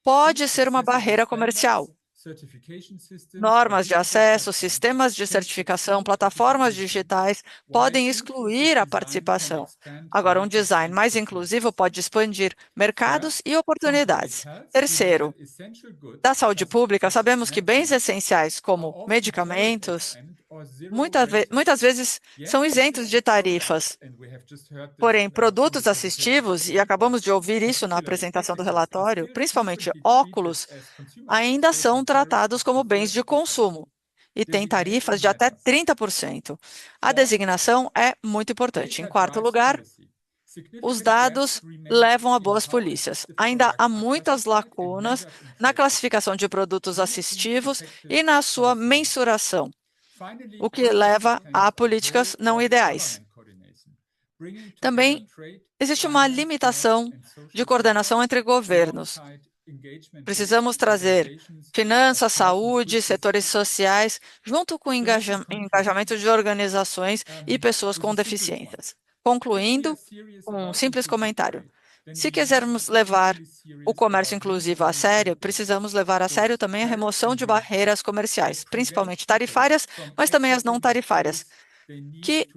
S5: pode ser uma barreira comercial. Normas de acesso, sistemas de certificação, plataformas digitais podem excluir a participação. Agora, um design mais inclusivo pode expandir mercados e oportunidades. Terceiro, da saúde pública, sabemos que bens essenciais como medicamentos muitas vezes são isentos de tarifas. Porém, produtos assistivos, e acabamos de ouvir isso na apresentação do relatório, principalmente óculos, ainda são tratados como bens de consumo e têm tarifas de até 30%. A designação é muito importante. Em quarto lugar, os dados levam a boas polícias. Ainda há muitas lacunas na classificação de produtos assistivos e na sua mensuração, o que leva a políticas não ideais. Também existe uma limitação de coordenação entre governos. Precisamos trazer finanças, saúde, setores sociais, junto com o engajamento de organizações e pessoas com deficiências. Concluindo, um simples comentário. Se quisermos levar o comércio inclusivo a sério, precisamos levar a sério também a remoção de barreiras comerciais, principalmente tarifárias, mas também as não tarifárias, que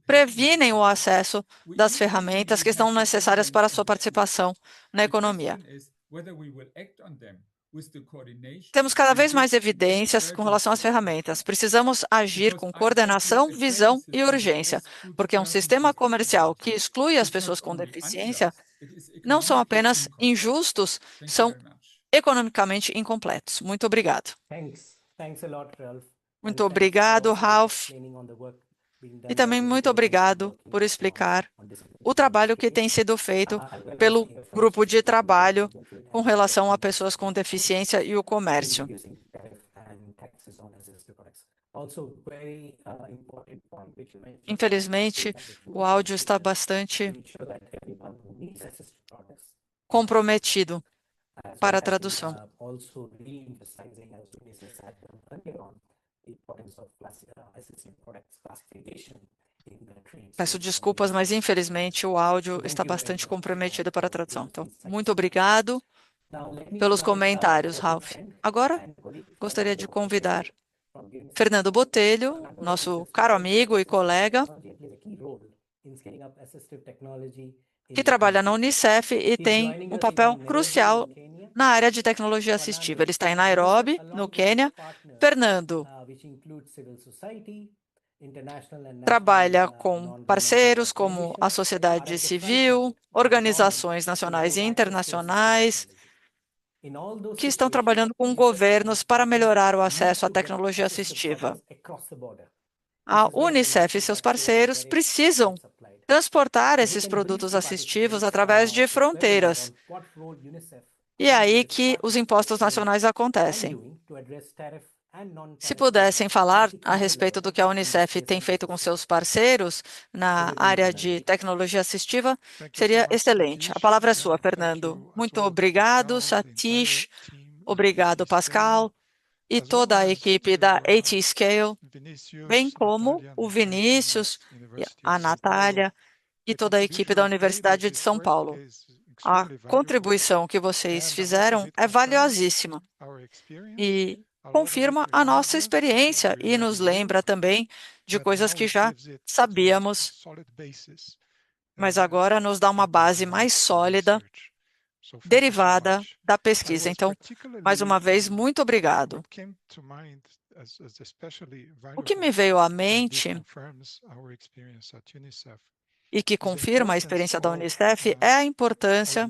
S5: previnem o acesso das ferramentas que estão necessárias para a sua participação na economia. Temos cada vez mais evidências com relação às ferramentas. Precisamos agir com coordenação, visão e urgência, porque um sistema comercial que exclui as pessoas com deficiência não são apenas injustos, são economicamente incompletos. Muito obrigado.
S1: Thanks a lot, Ralph.
S5: Muito obrigado, Ralph. E também muito obrigado por explicar o trabalho que tem sido feito pelo grupo de trabalho com relação a pessoas com deficiência e o comércio. Infelizmente, o áudio está bastante comprometido para a tradução. Peço desculpas, mas infelizmente o áudio está bastante comprometido para a tradução. Então, muito obrigado pelos comentários, Ralph. Agora, gostaria de convidar Fernando Botelho, nosso caro amigo e colega, que trabalha na Unicef e tem um papel crucial na área de tecnologia assistiva. Ele está em Nairobi, no Quênia. Fernando trabalha com parceiros como a sociedade civil, organizações nacionais e internacionais, que estão trabalhando com governos para melhorar o acesso à tecnologia assistiva. A Unicef e seus parceiros precisam transportar esses produtos assistivos através de fronteiras. E é aí que os impostos nacionais acontecem. Se pudessem falar a respeito do que a Unicef tem feito com seus parceiros na área de tecnologia assistiva, seria excelente. A palavra é sua, Fernando. Muito obrigado, Satish. Obrigado, Pascal. E toda a equipe da ATScale, bem como o Vinícius, a Natália e toda a equipe da Universidade de São Paulo. A contribuição que vocês fizeram é valiosíssima e confirma a nossa experiência e nos lembra também de coisas que já sabíamos, mas agora nos dá uma base mais sólida, derivada da pesquisa. Então, mais uma vez, muito obrigado. O que me veio à mente e que confirma a experiência da Unicef é a importância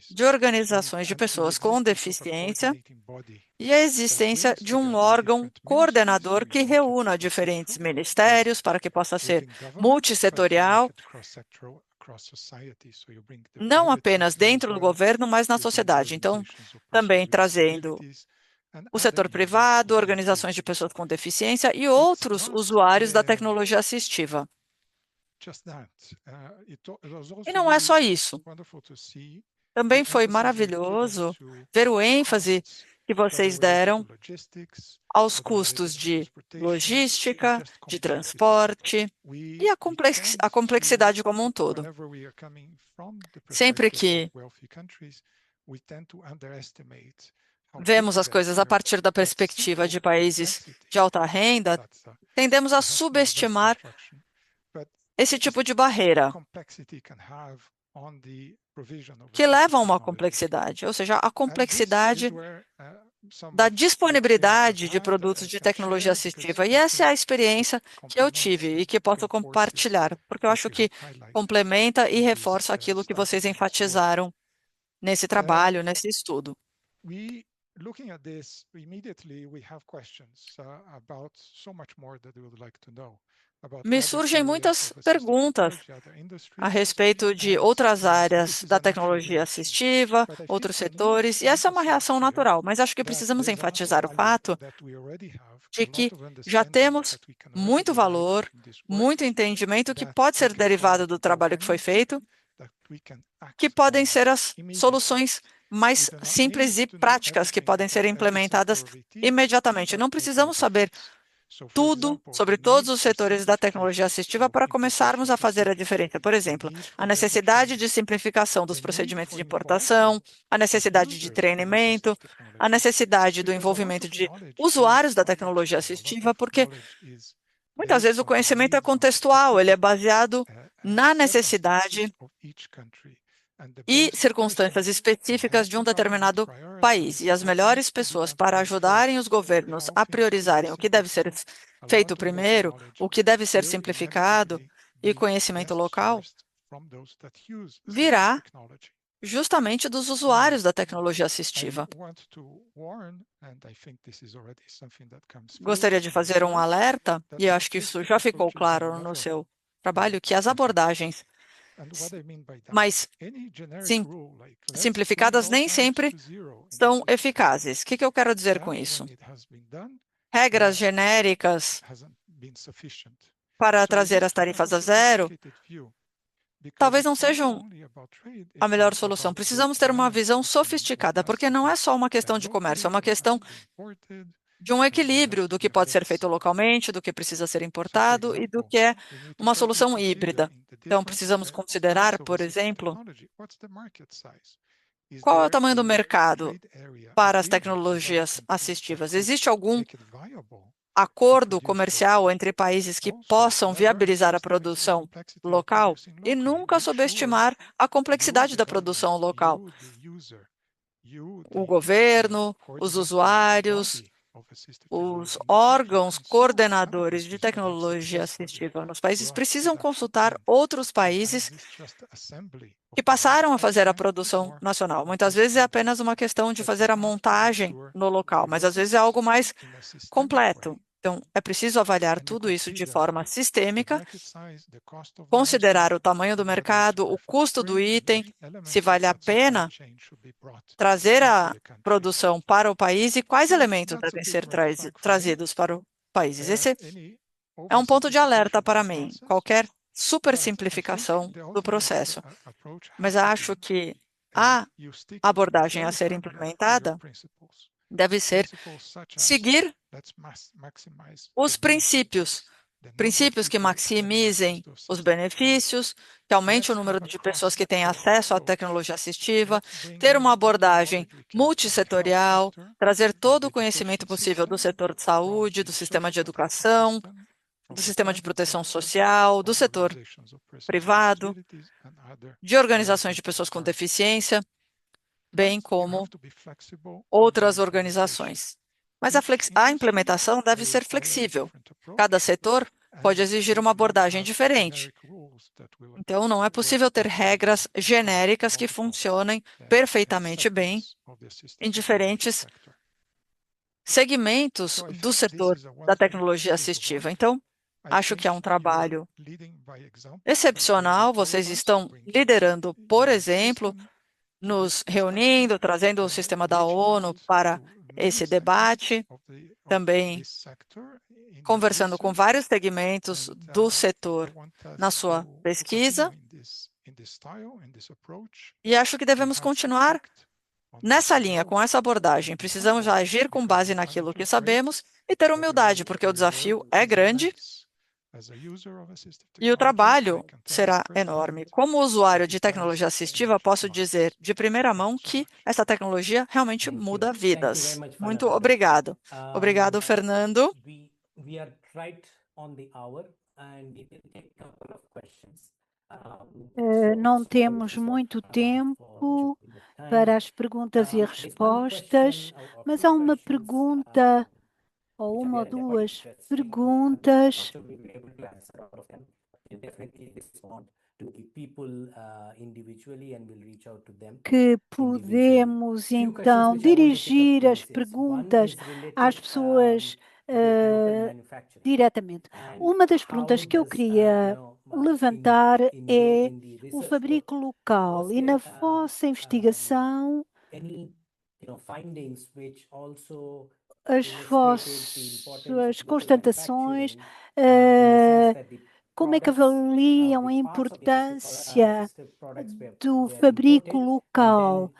S5: de organizações de pessoas com deficiência e a existência de um órgão coordenador que reúna diferentes ministérios para que possa ser multissetorial, não apenas dentro do governo, mas na sociedade. Então, também trazendo o setor privado, organizações de pessoas com deficiência e outros usuários da tecnologia assistiva. E não é só isso. Também foi maravilhoso ver o ênfase que vocês deram aos custos de logística, de transporte e a complexidade como um todo. Sempre que vemos as coisas a partir da perspectiva de países de alta renda, tendemos a subestimar esse tipo de barreira, que leva a uma complexidade, ou seja, a complexidade da disponibilidade de produtos de tecnologia assistiva. E essa é a experiência que eu tive e que posso compartilhar, porque eu acho que complementa e reforça aquilo que vocês enfatizaram nesse trabalho, nesse estudo.
S6: Looking at this, immediately we have questions about so much more that we would like to know.
S5: Me surgem muitas perguntas a respeito de outras áreas da tecnologia assistiva, outros setores, e essa é uma reação natural, mas acho que precisamos enfatizar o fato de que já temos muito valor, muito entendimento que pode ser derivado do trabalho que foi feito, que podem ser as soluções mais simples e práticas que podem ser implementadas imediatamente. Não precisamos saber tudo sobre todos os setores da tecnologia assistiva para começarmos a fazer a diferença. Por exemplo, a necessidade de simplificação dos procedimentos de importação, a necessidade de treinamento, a necessidade do envolvimento de usuários da tecnologia assistiva, porque muitas vezes o conhecimento é contextual, ele é baseado na necessidade e circunstâncias específicas de um determinado país. E as melhores pessoas para ajudarem os governos a priorizarem o que deve ser feito primeiro, o que deve ser simplificado e conhecimento local, virá justamente dos usuários da tecnologia assistiva. Gostaria de fazer um alerta, e eu acho que isso já ficou claro no seu trabalho, que as abordagens mais simplificadas nem sempre são eficazes. O que eu quero dizer com isso? Regras genéricas para trazer as tarifas a zero talvez não sejam a melhor solução. Precisamos ter uma visão sofisticada, porque não é só uma questão de comércio, é uma questão de um equilíbrio do que pode ser feito localmente, do que precisa ser importado e do que é uma solução híbrida. Então, precisamos considerar, por exemplo, qual é o tamanho do mercado para as tecnologias assistivas? Existe algum acordo comercial entre países que possam viabilizar a produção local? E nunca subestimar a complexidade da produção local. O governo, os usuários, os órgãos coordenadores de tecnologia assistiva nos países precisam consultar outros países que passaram a fazer a produção nacional. Muitas vezes é apenas uma questão de fazer a montagem no local, mas às vezes é algo mais completo. Então, é preciso avaliar tudo isso de forma sistêmica, considerar o tamanho do mercado, o custo do item, se vale a pena trazer a produção para o país e quais elementos devem ser trazidos para os países. Esse é um ponto de alerta para mim, qualquer super simplificação do processo. Mas acho que a abordagem a ser implementada deve ser seguir os princípios que maximizem os benefícios, que aumente o número de pessoas que têm acesso à tecnologia assistiva, ter uma abordagem multissetorial, trazer todo o conhecimento possível do setor de saúde, do sistema de educação, do sistema de proteção social, do setor privado, de organizações de pessoas com deficiência, bem como outras organizações. Mas a implementação deve ser flexível. Cada setor pode exigir uma abordagem diferente. Então, não é possível ter regras genéricas que funcionem perfeitamente bem em diferentes segmentos do setor da tecnologia assistiva. Então, acho que é um trabalho excepcional. Vocês estão liderando, por exemplo, nos reunindo, trazendo o sistema da ONU para esse debate, também conversando com vários segmentos do setor na sua pesquisa. E acho que devemos continuar nessa linha, com essa abordagem. Precisamos agir com base naquilo que sabemos e ter humildade, porque o desafio é grande e o trabalho será enorme. Como usuário de tecnologia assistiva, posso dizer de primeira mão que essa tecnologia realmente muda vidas. Muito obrigado. Obrigado, Fernando.
S2: Não temos muito tempo para as perguntas e respostas, mas há uma pergunta ou uma ou duas perguntas que podemos então dirigir as perguntas às pessoas diretamente. Uma das perguntas que eu queria levantar é o fabrico local e na vossa investigação as vossas constatações, como é que avaliam a importância do fabrico local?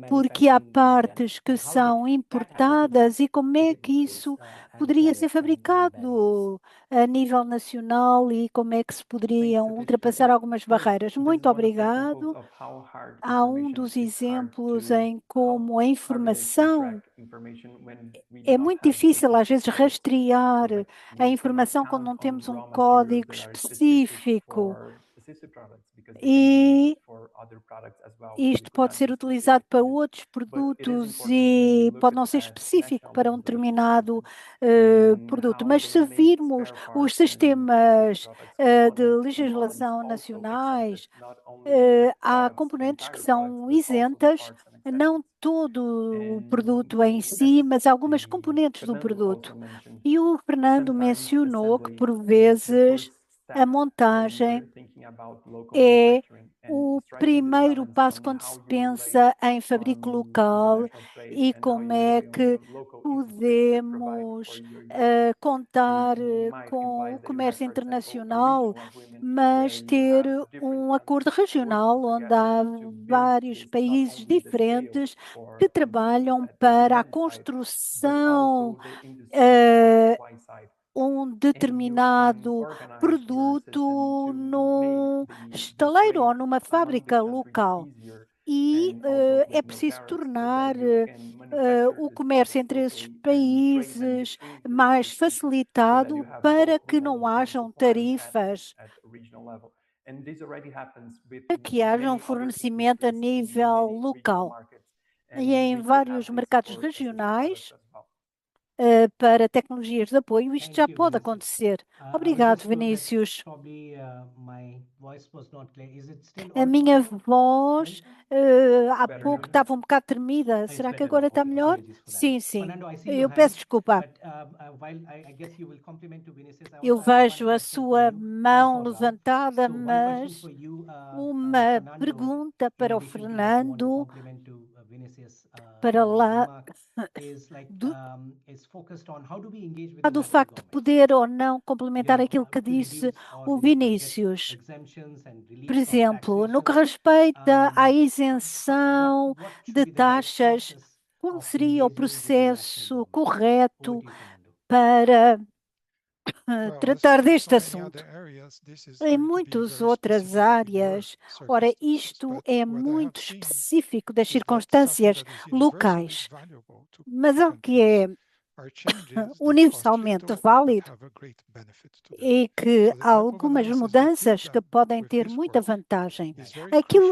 S2: Porque há partes que são importadas e como é que isso poderia ser fabricado a nível nacional e como é que se poderiam ultrapassar algumas barreiras? Muito obrigado. Há um dos exemplos em como a informação é muito difícil, às vezes, rastrear a informação quando não temos um código específico E isto pode ser utilizado para outros produtos e pode não ser específico para um determinado produto. Mas se virmos os sistemas de legislação nacionais, há componentes que são isentas, não todo o produto em si, mas algumas componentes do produto. E o Fernando mencionou que, por vezes, a montagem é o primeiro passo quando se pensa em fabrico local e como é que podemos contar com o comércio internacional, mas ter um acordo regional onde há vários países diferentes que trabalham para a construção um determinado produto num estaleiro ou numa fábrica local. E é preciso tornar o comércio entre esses países mais facilitado para que não hajam tarifas, para que haja um fornecimento a nível local. E em vários mercados regionais, para tecnologias de apoio, isto já pode acontecer. Obrigado, Vinícius. A minha voz há pouco estava um bocado tremida. Será que agora está melhor? Sim, sim. Eu peço desculpa. Eu vejo a sua mão levantada, mas uma pergunta para o Fernando, para lá do facto de poder ou não complementar aquilo que disse o Vinícius. Por exemplo, no que respeita à isenção de taxas, qual seria o processo correto para tratar deste assunto? Em muitas outras áreas, ora, isto é muito específico das circunstâncias locais, mas o que é universalmente válido e que há algumas mudanças que podem ter muita vantagem.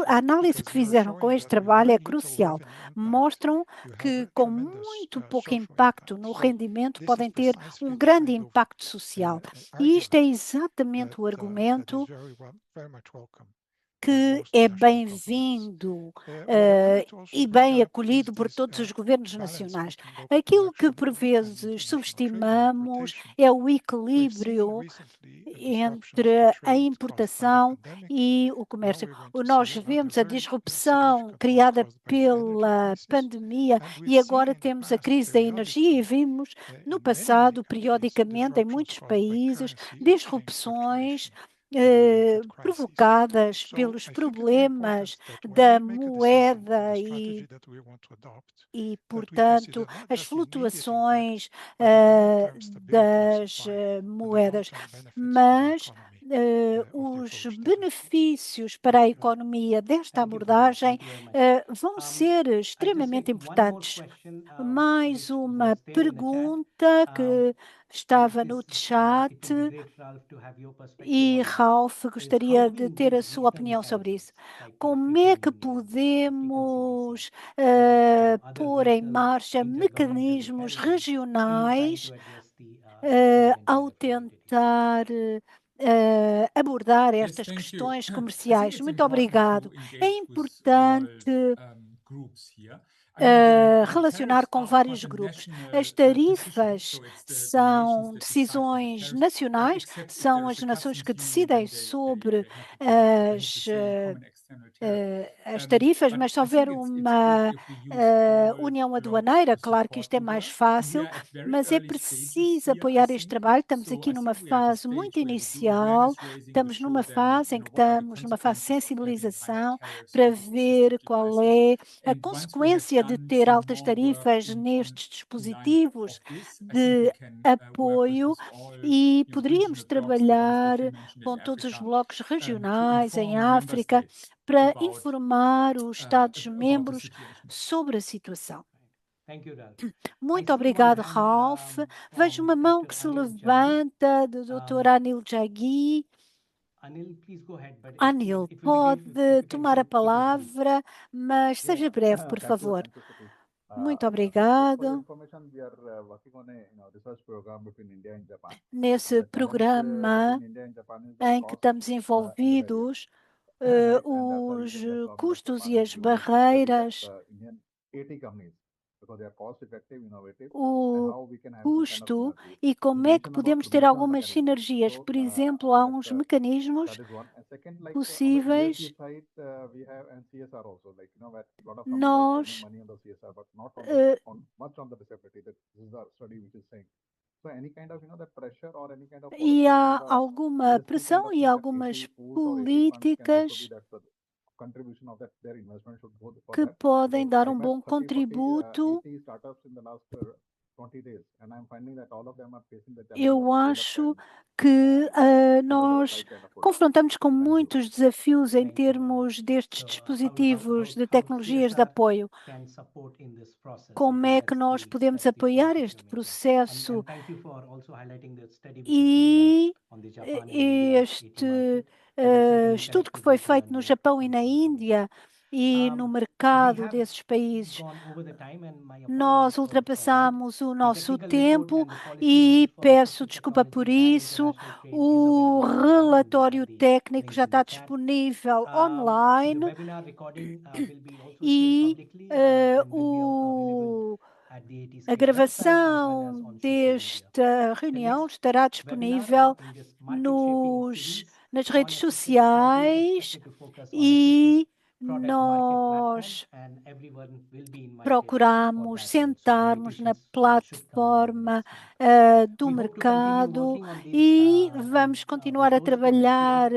S2: A análise que fizeram com este trabalho é crucial. Mostram que com muito pouco impacto no rendimento podem ter um grande impacto social. E isto é exatamente o argumento que é bem-vindo e bem acolhido por todos os governos nacionais. Aquilo que por vezes subestimamos é o equilíbrio entre a importação e o comércio. Nós vemos a disrupção criada pela pandemia e agora temos a crise da energia e vimos no passado, periodicamente, em muitos países, disrupções provocadas pelos problemas da moeda e portanto, as flutuações das moedas. Mas os benefícios para a economia desta abordagem vão ser extremamente importantes. Mais uma pergunta que estava no chat e Ralph gostaria de ter a sua opinião sobre isso. Como é que podemos pôr em marcha mecanismos regionais ao tentar abordar estas questões comerciais? Muito obrigado. É importante relacionar com vários grupos. As tarifas são decisões nacionais, são as nações que decidem sobre as tarifas, mas se houver uma união aduaneira, claro que isto é mais fácil, mas é preciso apoiar este trabalho. Estamos aqui numa fase muito inicial, estamos numa fase em que estamos numa fase de sensibilização para ver qual é a consequência de ter altas tarifas nestes dispositivos de apoio e poderíamos trabalhar com todos os blocos regionais em África para informar os Estados-membros sobre a situação. Muito obrigado, Ralph. Vejo uma mão que se levanta do Dr. Anil Jaggi. Anil, pode tomar a palavra, mas seja breve, por favor. Muito obrigado. Nesse programa em que estamos envolvidos, os custos e as barreiras, o custo e como é que podemos ter algumas sinergias. Por exemplo, há uns mecanismos possíveis. Nós e há alguma pressão e algumas políticas que podem dar um bom contributo. Eu acho que nós confrontamos com muitos desafios em termos destes dispositivos de tecnologias de apoio. Como é que nós podemos apoiar este processo? E este estudo que foi feito no Japão e na Índia e no mercado desses países, nós ultrapassamos o nosso tempo e peço desculpa por isso. O relatório técnico já está disponível online e a gravação desta reunião estará disponível nas redes sociais e nós procuramos sentarmos na plataforma do mercado e vamos continuar a trabalhar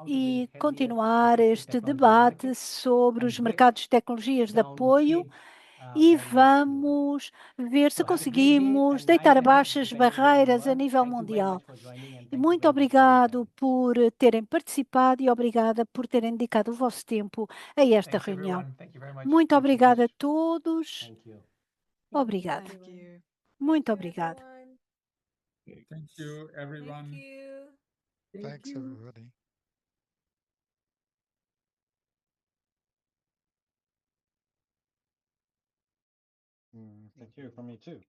S2: e continuar este debate sobre os mercados de tecnologias de apoio e vamos ver se conseguimos deitar abaixo as barreiras a nível mundial. E muito obrigado por terem participado e obrigada por terem dedicado o vosso tempo a esta reunião. Muito obrigada a todos. Obrigada. Muito obrigada.
S7: Thank you, everyone.
S6: Thanks, everybody.
S8: Thank you from me too.